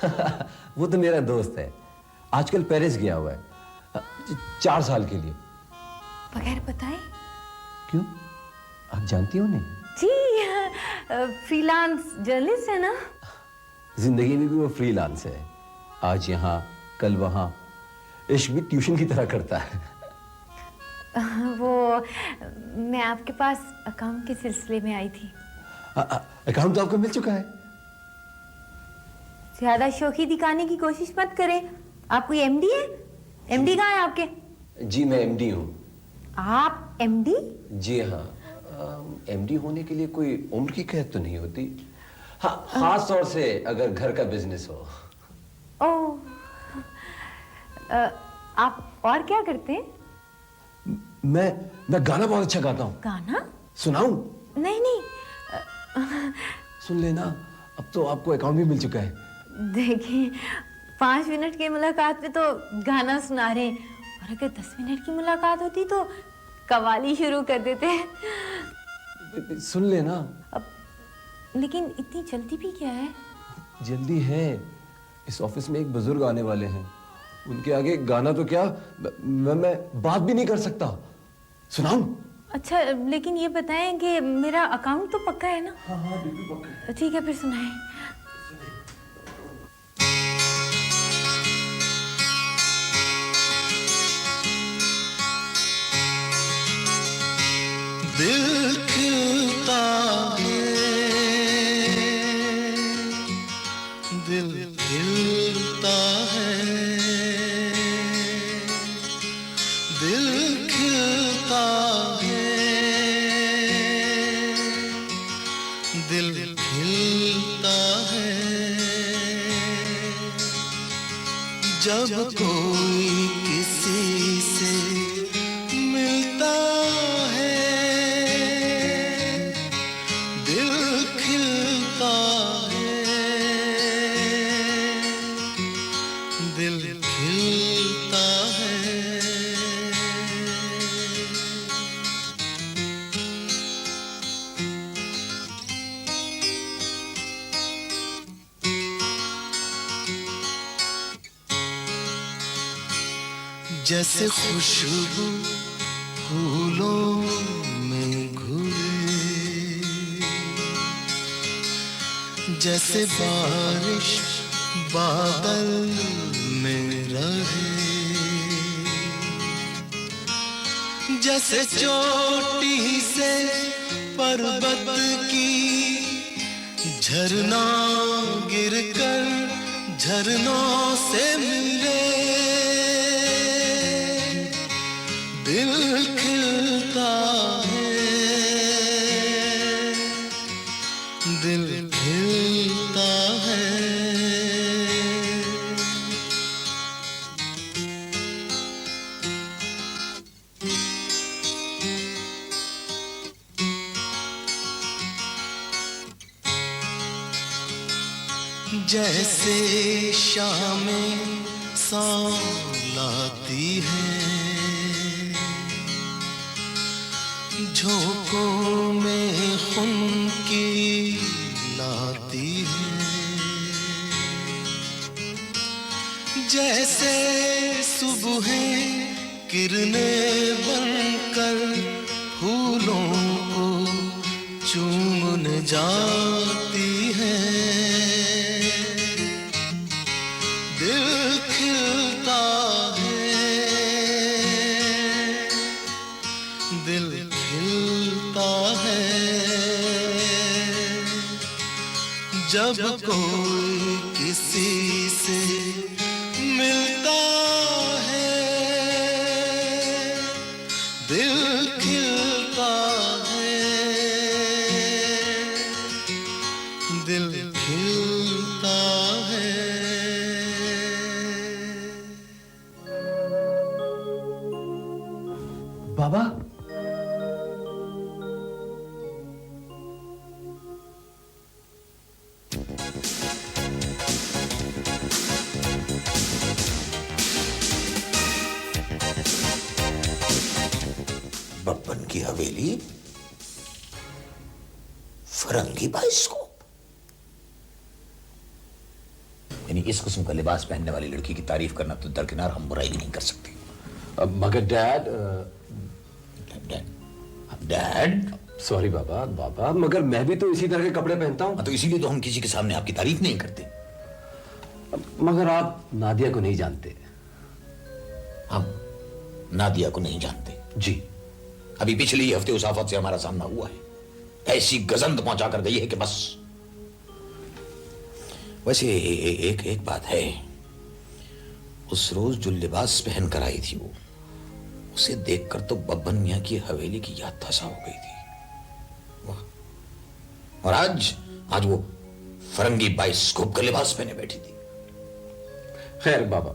S15: वो तो मेरा दोस्त है, आजकल पेरिस गया हुआ है 4 साल के लिए।
S8: बगैर बताए?
S15: क्यों, आप जानती हो उन्हें?
S8: जी, फ्रीलांस जर्नलिस्ट है ना।
S15: जिंदगी में भी वो फ्रीलांस है, आज यहाँ कल वहाँ, इश्क भी ट्यूशन की तरह करता है।
S8: वो मैं आपके पास अकाउंट के सिलसिले में आई थी।
S15: अकाउंट तो आपको मिल चुका है।
S8: ज्यादा शौकी दिखाने की कोशिश मत करें। आप कोई एमडी है? एमडी कहाँ है आपके?
S15: जी मैं एमडी हूँ।
S8: आप एमडी?
S15: जी हाँ, एमडी होने के लिए कोई उम्र की कैद तो नहीं होती। हाँ, खास तौर से अगर घर का बिजनेस हो।
S8: ओह, आप और क्या करते हैं?
S15: मैं गाना बहुत अच्छा गाता हूँ।
S8: गाना?
S15: सुनाऊं?
S8: नहीं नहीं।
S15: सुन लेना, अब तो आपको अकाउंट भी मिल चुका है।
S8: देखिए, 5 मिनट की मुलाकात में तो गाना सुना रहे हैं, और अगर 10 मिनट की मुलाकात होती तो कव्वाली शुरू कर देते।
S15: सुन लेना।
S8: अब लेकिन इतनी जल्दी भी क्या है?
S15: जल्दी है, इस ऑफिस में एक बुजुर्ग आने वाले हैं, उनके आगे गाना तो क्या, मैं बात भी नहीं कर सकता। सुनाऊं?
S8: अच्छा, लेकिन ये बताएं कि मेरा अकाउंट तो पक्का है ना?
S15: हाँ हाँ बिल्कुल पक्का है।
S8: ठीक है, फिर सुनाएं।
S16: दिल खिलता है, दिल खिलता है, दिल खिलता है, दिल खिलता है, जब कोई किसी से मिलता है, दिल खिलता है, दिल खिलता है। जैसे खुशबू फूलों में घुले, जैसे बारिश बादल में रहे, जैसे चोटी से पर्वत की झरना गिरकर झरनों से मिले, दिल खिलता है, दिल खिलता है। जैसे शामें सालाती है, झोंकों में खून की लाती है, जैसे सुबह किरणें बनकर फूलों को चूमने जाती है, दिल खिलता है, दिल खिलता है, जब कोई किसी से मिलता है,
S15: बाबा
S17: बब्बन की हवेली, फरंगी बाइस्कोप। यानी इस किस्म का लिबास पहनने वाली लड़की की तारीफ करना तो दरकिनार हम बुराई भी नहीं कर सकते।
S15: मगर डैड
S17: डैड
S15: सॉरी बाबा बाबा, मगर मैं भी तो इसी तरह के कपड़े पहनता हूँ।
S17: तो इसीलिए तो हम किसी के सामने आपकी तारीफ नहीं करते।
S15: मगर आप नादिया को नहीं जानते।
S17: हम नादिया को नहीं जानते
S15: जी।
S17: अभी पिछले ही हफ्ते उस आफत से हमारा सामना हुआ है, ऐसी गजंद पहुंचा कर गई है कि बस। वैसे एक बात है, उस रोज जो लिबास पहन कर आई थी वो, उसे देखकर तो बब्बन मियां की हवेली की याद ताजा हो गई थी। वाह। और आज वो फरंगी बाइस्कोप का लिबास पहने बैठी थी।
S15: खैर बाबा,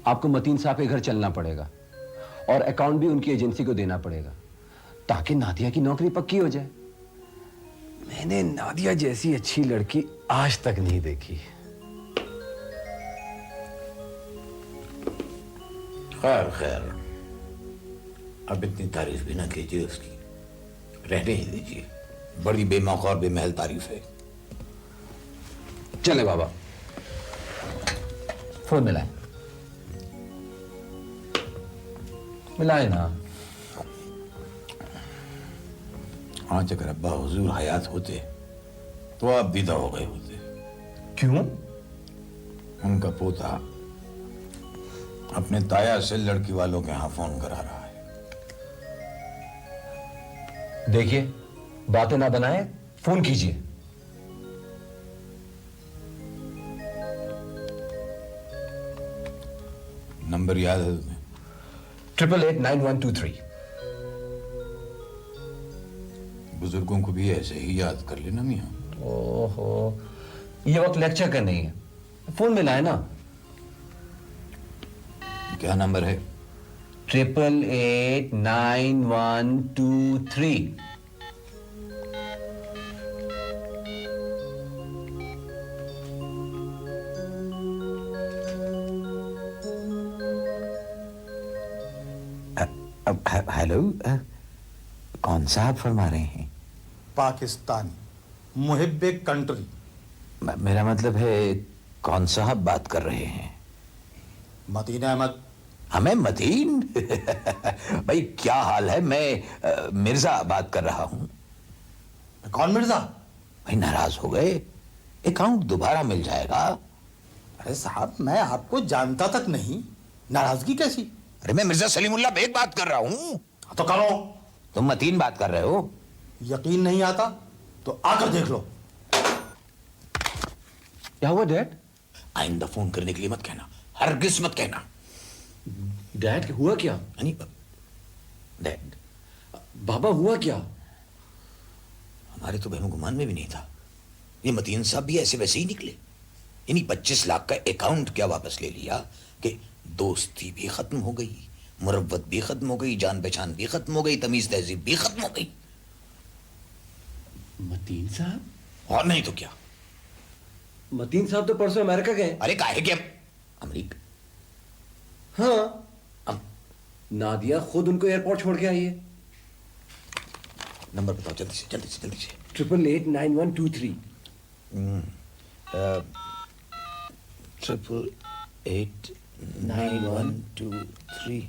S15: आपको मतीन साहब के घर चलना पड़ेगा और अकाउंट भी उनकी एजेंसी को देना पड़ेगा ताकि नादिया की नौकरी पक्की हो जाए। मैंने नादिया जैसी अच्छी लड़की आज तक नहीं देखी।
S17: खैर खैर, अब इतनी तारीफ भी ना कीजिए उसकी, रहने ही दीजिए। बड़ी बेमौका और बेमहल तारीफ है।
S15: चले बाबा,
S17: फोन मिलाए।
S15: मिलाए ना।
S17: आज अगर अब्बा हुजूर हयात होते तो आप विदा हो गए होते।
S15: क्यों?
S17: उनका पोता अपने ताया से लड़की वालों के यहां फोन करा रहा है।
S15: देखिए, बातें ना बनाए, फोन कीजिए।
S17: नंबर याद है तुम्हें?
S15: 889123।
S17: बुजुर्गों को भी ऐसे ही याद कर लेना मियां।
S15: ओहो, ये वक्त लेक्चर का नहीं है, फोन में लाए ना।
S17: क्या नंबर है?
S15: 889123।
S17: हेलो, कौन सा आप फरमा रहे हैं?
S5: पाकिस्तानी, मुहिब्बे कंट्री।
S17: मेरा मतलब है कौन सा आप बात कर रहे हैं?
S5: मतीन अहमद।
S17: हमें मतीन? भाई क्या हाल है? मैं मिर्जा बात कर रहा हूं।
S5: कौन मिर्जा?
S17: भाई नाराज हो गए? अकाउंट दोबारा मिल जाएगा।
S5: अरे साहब, मैं आपको जानता तक नहीं, नाराजगी कैसी?
S17: अरे मैं मिर्जा सलीमुल्लाह बेग बात कर रहा हूं।
S5: तो करो।
S17: तुम मतीन बात कर रहे हो?
S5: यकीन नहीं आता तो आकर देख लो।
S15: क्या हुआ डैड?
S17: आइंदा फोन करने के लिए मत कहना, हरगिज मत कहना।
S15: डैड हुआ क्या?
S17: डैड
S15: बाबा हुआ क्या?
S17: हमारे तो बहनों गुमान में भी नहीं था। ये मतीन साहब भी ऐसे वैसे ही निकले। यानी 25 लाख का अकाउंट क्या वापस ले लिया कि दोस्ती भी खत्म हो गई, मुरव्वत भी खत्म हो गई, जान पहचान भी खत्म हो गई, तमीज तहजीब भी खत्म हो गई।
S15: मतीन साहब?
S17: और नहीं तो क्या।
S15: मतीन साहब तो परसों अमेरिका गए।
S17: अरे काहे के अमेरिका?
S15: हाँ, नादिया खुद उनको एयरपोर्ट छोड़ के आई है।
S17: नंबर बताओ जल्दी से जल्दी से जल्दी से।
S15: 889123।
S17: 889123।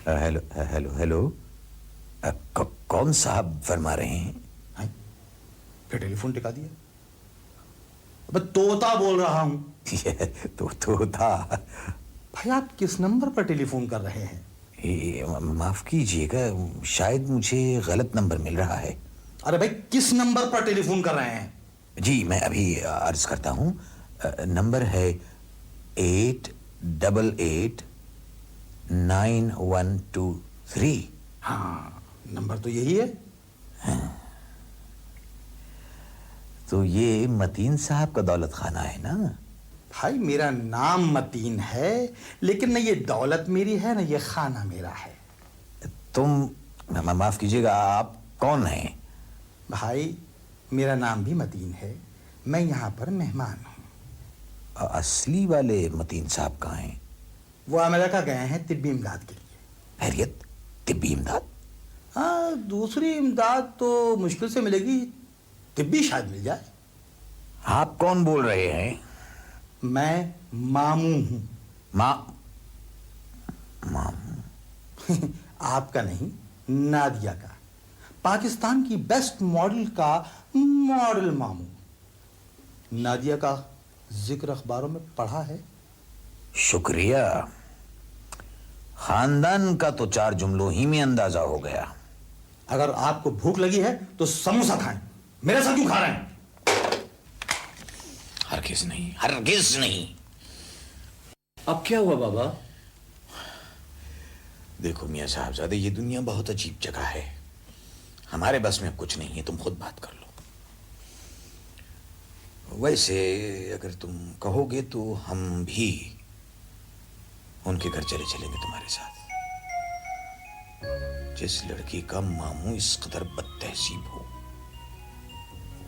S17: हेलो हेलो हेलो, कौन साहब फरमा रहे हैं?
S5: फिर टेलीफोन टिका दिया। अब तोता बोल रहा हूं।
S17: तो तोता?
S5: भाई आप किस नंबर पर टेलीफोन कर रहे हैं?
S17: माफ कीजिएगा, शायद मुझे गलत नंबर मिल रहा है।
S5: अरे भाई किस नंबर पर टेलीफोन कर रहे हैं?
S17: जी मैं अभी अर्ज करता हूं। नंबर है 888923।
S5: हाँ, नंबर तो यही है।
S17: हाँ। तो ये मतीन साहब का दौलत खाना है ना?
S5: भाई मेरा नाम मतीन है, लेकिन न ये दौलत मेरी है न ये खाना मेरा है।
S17: तुम माफ कीजिएगा, आप कौन हैं?
S5: भाई मेरा नाम भी मतीन है, मैं यहाँ पर मेहमान हूँ।
S17: असली वाले मतीन साहब कहाँ हैं?
S5: वो अमेरिका गए हैं तिब्बी इमदाद के लिए।
S17: हैरियत, तिब्बी इमदाद?
S5: हाँ, दूसरी इमदाद तो मुश्किल से मिलेगी, तिब्बी शायद मिल जाए।
S17: आप कौन बोल रहे हैं?
S5: मैं मामू हूँ।
S17: मामू?
S5: आपका नहीं, नादिया का, पाकिस्तान की बेस्ट मॉडल का मॉडल मामू। नादिया का जिक्र अखबारों में पढ़ा है।
S17: शुक्रिया, खानदान का तो 4 जुमलों ही में अंदाजा हो गया।
S5: अगर आपको भूख लगी है तो समोसा खाएं, मेरे साथ क्यों खा रहे हैं?
S17: हरगिज नहीं, हरगिज नहीं।
S15: अब क्या हुआ बाबा?
S17: देखो मियां साहबजादे, ये दुनिया बहुत अजीब जगह है, हमारे बस में अब कुछ नहीं है, तुम खुद बात कर लो। वैसे अगर तुम कहोगे तो हम भी उनके घर चले चलेंगे तुम्हारे साथ। जिस लड़की का मामू इस कदर बदतहसीब हो,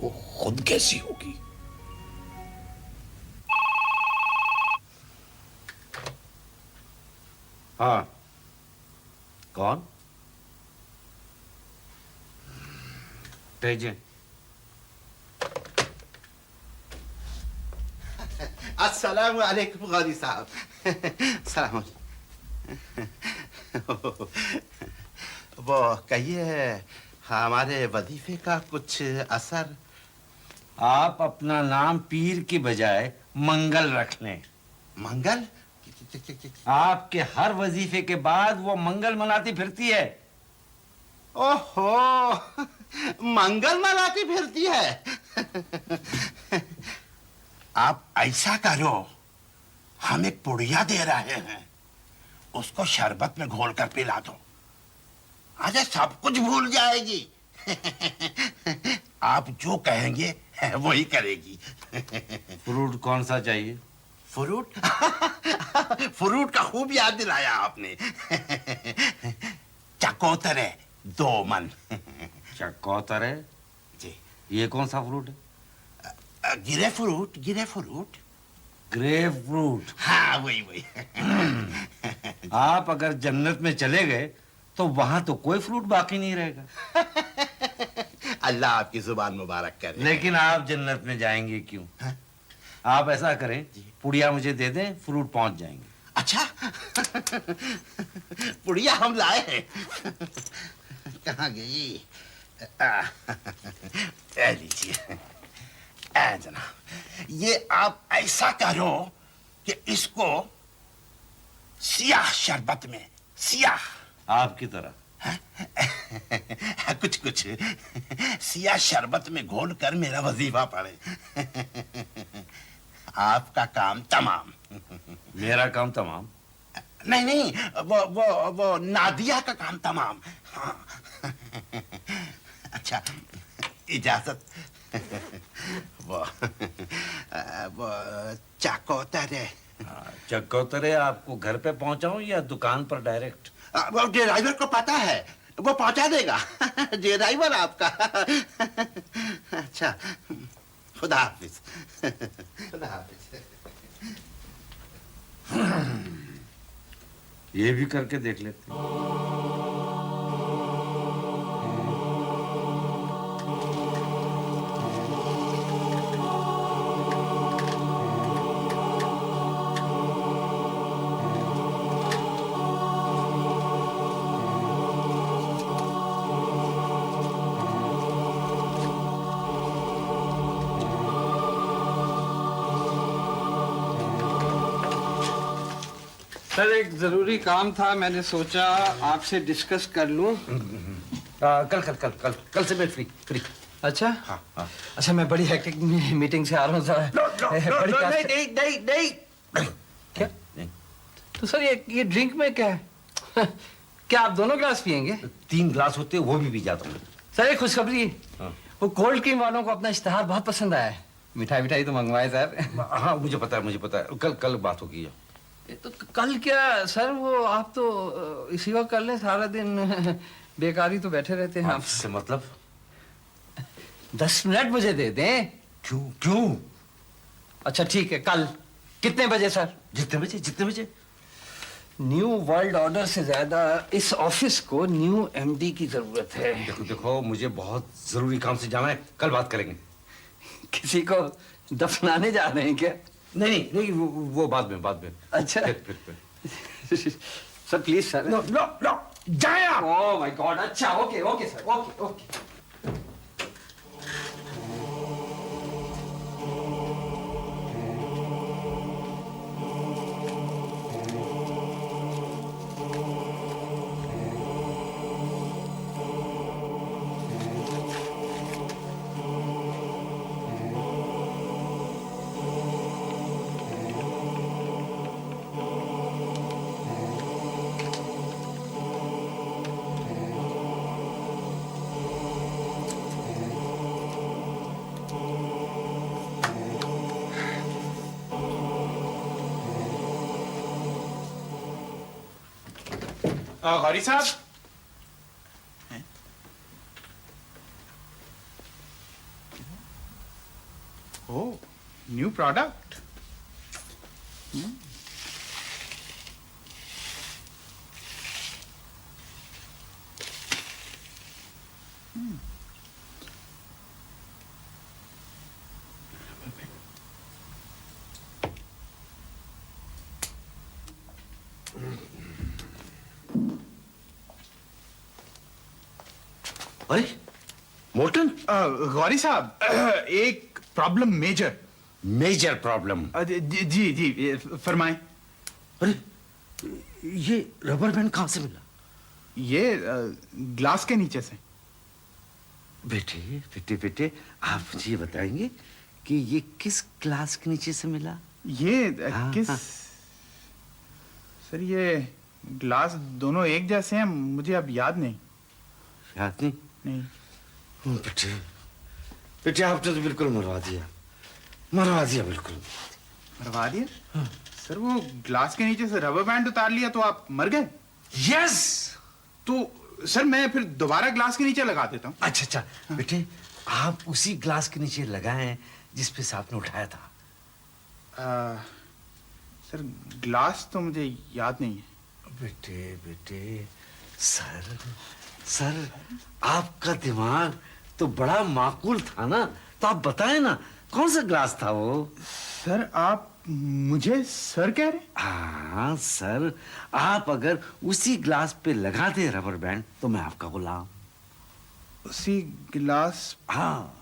S17: वो खुद कैसी होगी?
S6: हाँ, कौन? भेजें।
S10: अस्सलाम वालेकुम गाजी साहब। सलाम। वो कहिए, हमारे वजीफे का कुछ असर?
S6: आप अपना नाम पीर की बजाय मंगल रख लें।
S10: मंगल?
S6: आपके हर वजीफे के बाद वो मंगल मनाती फिरती है।
S10: ओहो, मंगल मनाती फिरती है। आप ऐसा करो, हम एक पुड़िया दे रहे हैं, उसको शरबत में घोल कर पिला दो, आज सब कुछ भूल जाएगी। आप जो कहेंगे वही करेगी।
S6: फ्रूट कौन सा चाहिए?
S10: फ्रूट? फ्रूट का खूब याद दिलाया आपने। चकोतरे 2 मन।
S6: चकोतरे?
S10: जी।
S6: ये कौन सा फ्रूट है?
S10: गिरे फ्रूट, गिरे फ्रूट।
S6: Grep fruit?
S10: हाँ, वही वही।
S6: आप अगर जन्नत में चले गए तो वहां तो कोई फ्रूट बाकी नहीं रहेगा।
S10: अल्लाह आपकी जुबान मुबारक करे।
S6: लेकिन आप जन्नत में जाएंगे क्यों?
S10: हाँ?
S6: आप ऐसा करें, पुड़िया मुझे दे दें, फ्रूट पहुंच जाएंगे।
S10: अच्छा। पुड़िया हम लाए हैं। कहाँ गई? लीजिए। जनाब, ये आप ऐसा करो कि इसको सियाह शरबत में, सियाह
S6: आपकी तरह
S10: कुछ कुछ सियाह शरबत में घोल कर मेरा वजीफा पड़े। आपका काम तमाम।
S6: मेरा काम तमाम?
S10: नहीं नहीं, वो नादिया का काम तमाम। हाँ। अच्छा, इजाजत। वो चकोतरे।
S6: चकोतरे आपको घर पे पहुंचाऊं या दुकान पर डायरेक्ट?
S10: वो ड्राइवर को पता है, वो पहुंचा देगा। ड्राइवर आपका। अच्छा, खुदा हाफिज। खुदा हाफिज।
S6: ये भी करके देख लेते हैं।
S12: सर, एक जरूरी काम था, मैंने सोचा आपसे डिस्कस कर लूं।
S6: कल से मैं फ्री।
S12: अच्छा?
S6: हाँ, हाँ।
S12: अच्छा, मैं बड़ी हेक्टिक मीटिंग से आ रहा हूँ सर।
S6: नहीं।
S12: क्या? तो सर, ये ड्रिंक में क्या है? क्या आप दोनों ग्लास पियेंगे?
S6: 3 ग्लास होते वो भी पी जाता हूँ।
S12: सर, एक खुशखबरी।
S6: हाँ।
S12: वो कोल्ड क्रीम वालों को अपना इश्तिहार बहुत पसंद आया है। मिठाई मिठाई तो मंगवाए सर।
S6: हाँ मुझे पता है, कल बात होगी।
S12: ये तो कल क्या सर, वो आप तो इसी वक्त कर ले, सारा दिन बेकारी तो बैठे रहते हैं आप।
S6: इससे मतलब
S12: 10 मिनट मुझे दे दें।
S6: क्यों?
S12: अच्छा ठीक है, कल कितने बजे सर?
S6: जितने बजे।
S12: न्यू वर्ल्ड ऑर्डर से ज्यादा इस ऑफिस को न्यू एमडी की जरूरत है।
S6: देखो मुझे बहुत जरूरी काम से जाना है, कल बात करेंगे।
S12: किसी को दफनाने जा रहे हैं क्या?
S6: नहीं, वो बाद में।
S12: अच्छा
S6: फिर।
S12: Sir please sir.
S6: नो जाए आप।
S12: ओह माय गॉड, अच्छा ओके सर, ओके।
S2: गौरी साहब, ओ न्यू प्रोडक्ट।
S6: अरे मोटन।
S2: गौरी साहब, एक प्रॉब्लम
S6: मेजर प्रॉब्लम।
S2: जी फरमाएं।
S6: अरे ये रबर बैंड कहाँ से मिला?
S2: ये ग्लास के नीचे से।
S6: बेटे आप मुझे ये बताएंगे कि ये किस ग्लास के नीचे से मिला?
S2: ये किस सर, ये ग्लास दोनों एक जैसे हैं, मुझे अब याद नहीं।
S6: नहीं। बेटे आपने तो बिल्कुल मरवा दिया बिल्कुल।
S2: मरवा दिया? हाँ। सर वो ग्लास के नीचे से रबर बैंड उतार लिया तो आप मर गए?
S6: यस।
S2: तो सर मैं फिर दोबारा ग्लास के नीचे लगा देता हूँ।
S6: अच्छा हाँ। बेटे आप उसी ग्लास के नीचे लगाएं जिस पे से आपने उठाया था।
S2: सर ग्लास तो मुझे याद नहीं है।
S6: बेटे सर आपका दिमाग तो बड़ा माकूल था ना, तो आप बताएं ना कौन सा ग्लास था वो?
S2: सर आप मुझे सर कह रहे?
S6: हाँ सर, आप अगर उसी ग्लास पे लगा दे रबर बैंड तो मैं आपका गुलाम।
S2: उसी गिलास?
S6: हाँ।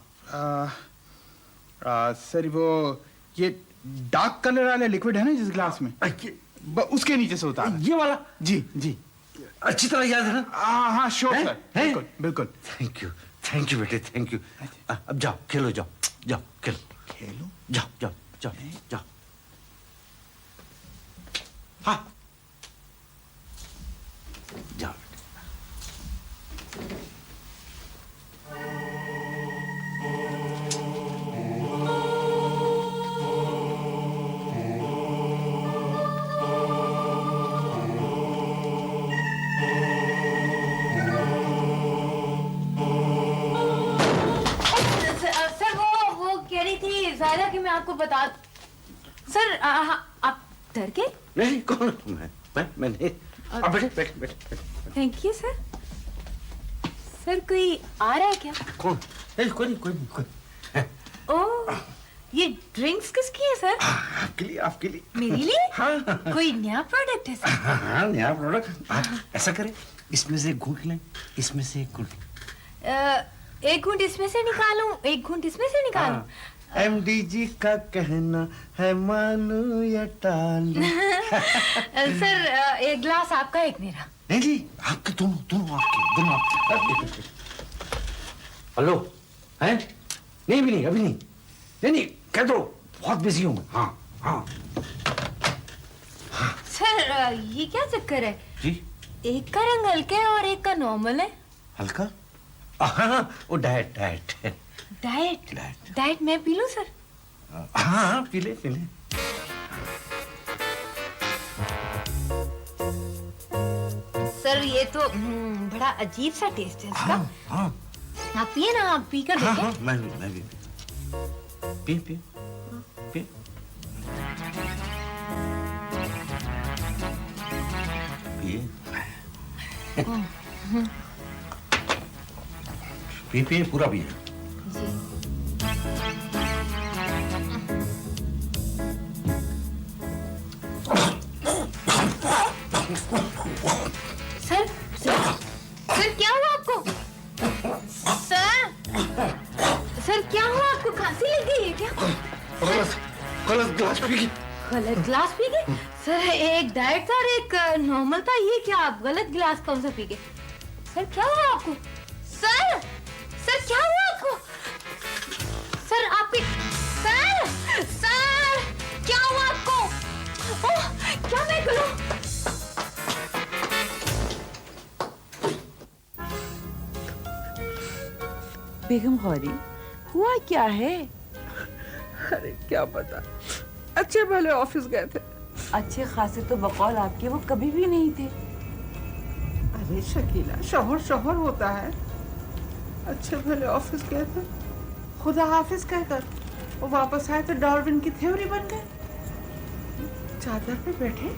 S2: सर वो ये डार्क कलर वाला लिक्विड है ना जिस ग्लास में, उसके नीचे से उतारा।
S6: ये वाला?
S2: जी।
S6: अच्छी तरह याद है ना?
S2: हाँ श्योर सर, बिल्कुल।
S6: थैंक यू बेटे, थैंक यू। अब जाओ खेलो, जाओ खेलो। जाओ। हाँ जाओ।
S8: ज़ाहिरा कि मैं आपको बता। सर आप डर के?
S6: नहीं, कौन? मैं नहीं। अब बैठ।
S8: Thank you sir. सर कोई आ रहा है क्या?
S6: कौन? कोई।
S8: ओह, ये ड्रिंक्स किसकी है सर?
S6: आपके लिए।
S8: मेरे लिए?
S6: हाँ।
S8: कोई नया प्रोडक्ट है सर?
S6: हाँ, नया प्रोडक्ट। आप ऐसा करें, इसमें से एक घूंट लें, इसमें से एक घूंट।
S8: एक घूंट इसमें से निकालूं, एक घूंट इसमें से निकालूं?
S6: एमडी जी का कहना है मानो या टालू।
S8: सर एक ग्लास आपका, एक मेरा।
S6: नहीं जी, आपके दोनों आपके। हेलो, हैं? नहीं, अभी नहीं, कह दो, बहुत बिजी हूँ मैं। हाँ।
S8: सर ये क्या चक्कर है?
S6: जी?
S8: एक का रंग हल्का है और एक का नॉर्मल है।
S6: हल्का? हाँ, वो डाइट।
S8: डाइट मैं पी लूं सर?
S10: हाँ पी ले पी ले।
S8: सर ये तो बड़ा अजीब सा टेस्ट है इसका।
S10: हाँ
S8: आप पिए ना, आप पी कर
S10: हाँ
S8: देखें।
S10: हाँ मैं भी पी पी पी पिए पी पूरा पिए।
S8: सर सर क्या हुआ आपको? सर क्या हुआ आपको? खांसी लग गई है क्या?
S10: गलत गिलास पी गई।
S8: गलत गिलास पी गए? सर एक डाइट था और एक नॉर्मल था, ये क्या आप गलत गिलास कौन सा पी गए? सर क्या हुआ आपको? सर क्या हुआ आपको? सर आपके सर क्या हुआ आपको? ओह, क्या मैं करूं?
S1: बेगम गौरी, हुआ क्या है?
S18: अरे क्या पता, अच्छे भले ऑफिस गए थे।
S1: अच्छे खासे तो बकौल आपके वो कभी भी नहीं थे।
S18: अरे शकीला, शोहर शोहर होता है। अच्छे भले ऑफिस गए थे, खुदा हाफिज कहकर वो वापस आए तो डार्विन की थ्योरी बन गए। चादर पे बैठे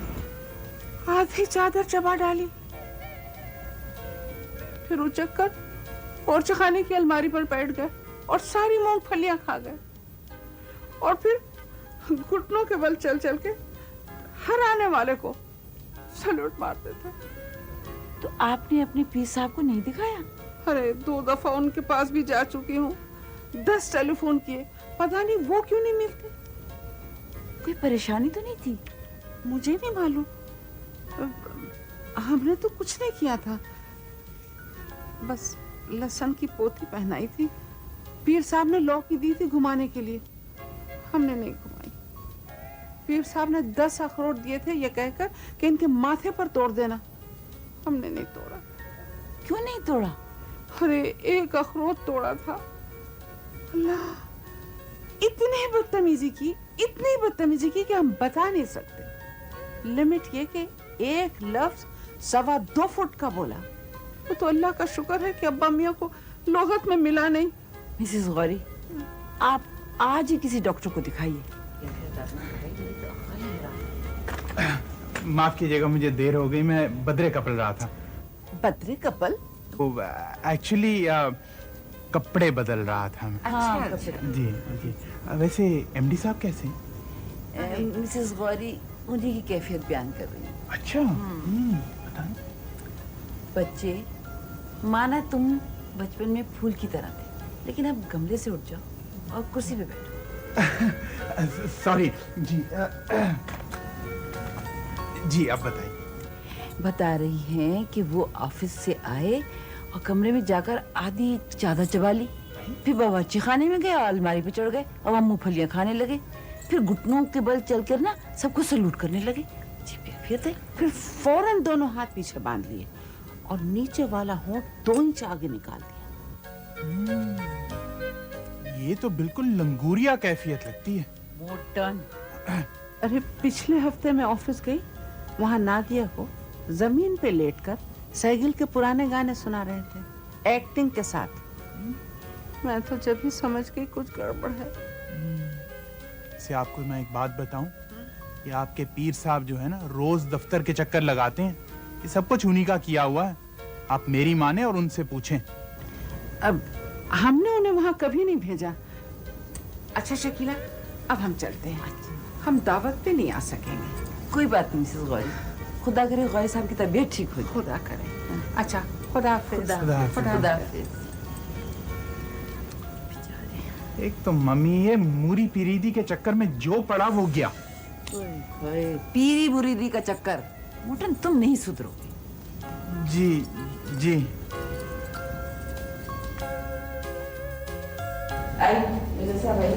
S18: आधी चादर चबा डाली, फिर उचक कर पोर्च खाने की अलमारी पर बैठ गए और सारी मूंगफलियां खा गए, और फिर घुटनों के बल चल चल के हर आने वाले को सैल्यूट मारते थे।
S1: तो आपने अपने पीर साहब को नहीं दिखाया?
S18: अरे 2 दफा उनके पास भी जा चुकी हूँ, 10 टेलीफोन किए, पता नहीं वो क्यों नहीं मिलते।
S1: कोई परेशानी तो नहीं थी?
S18: मुझे नहीं मालूम, हमने तो कुछ नहीं किया था, बस लहसुन की पोथी पहनाई थी। पीर साहब ने लौकी दी थी घुमाने के लिए, हमने नहीं घुमाई। पीर साहब ने 10 अखरोट दिए थे ये कहकर कि इनके माथे पर तोड़ देना, हमने नहीं तोड़ा।
S1: क्यों नहीं तोड़ा?
S18: अरे 1 अखरोट तोड़ा था। अल्लाह, इतनी बदतमीजी की कि हम बता नहीं सकते। लिमिट ये कि 1 लफ्ज 2.25 फुट का बोला। वो तो अल्लाह का शुक्र है कि अब्बा मियाँ को लोगत में मिला नहीं।
S1: मिसेस गौरी, आप आज ही किसी डॉक्टर को दिखाइए।
S2: माफ कीजिएगा, मुझे देर हो गई, मैं बदरे कपल रहा था।
S1: बदरे कपल?
S2: एक्चुअली कपड़े बदल रहा था मैं।
S1: अच्छा।
S2: जी जी। वैसे एमडी साहब कैसे?
S1: मिसेस गौरी उन्हीं की कैफियत बयान कर रही हूँ।
S2: अच्छा। बताएं।
S1: बच्चे, माना तुम बचपन में फूल की तरह थे, लेकिन अब गमले से उठ जाओ और कुर्सी पे बैठो।
S2: सॉरी जी। जी अब बताइए।
S1: बता रही हैं कि वो ऑफिस से आए और कमरे में जाकर आधी चादर चबा ली, फिर बावर्ची खाने में गए और अलमारी पे चढ़ गए और वहाँ मूंगफलियां खाने लगे, फिर घुटनों के बल चलकर ना सबको सलूट करने लगे। फिर फौरन दोनों हाथ पीछे बांध लिए और नीचे वाला होंठ 2 इंच आगे निकाल दिया।
S2: ये तो बिल्कुल लंगूरिया कैफियत लगती है।
S1: मोटन।
S18: अरे पिछले हफ्ते मैं ऑफिस गई, वहाँ नादिया को जमीन पे लेटकर साइकिल के पुराने गाने सुना रहे थे, एक्टिंग के साथ। मैं तो जब ही समझ गई कुछ गड़बड़ है।
S2: से आपको मैं एक बात बताऊं, ये आपके पीर साहब जो है ना, रोज दफ्तर के चक्कर लगाते हैं। ये सब कुछ उन्हीं का किया हुआ है। आप मेरी माने और उनसे पूछें।
S18: अब हमने उन्हें वहाँ कभी नहीं भेजा। अच्छा शकीला, अब हम चलते हैं, हम दावत पे नहीं आ सकेंगे।
S1: कोई बात नहीं मिसेस गौरी, खुदा करे गौरी साहब की तबीयत ठीक हो।
S18: खुदा करे। अच्छा, खुदा हाफिज।
S1: खुदा हाफिज।
S2: एक तो मम्मी ये मूरी पीरीदी के चक्कर में जो पड़ा वो गया।
S1: पीरी बुरीदी का चक्कर, मोटन तुम नहीं सुधरोगे।
S2: जी जी।
S1: आई, मेरे साथ आई।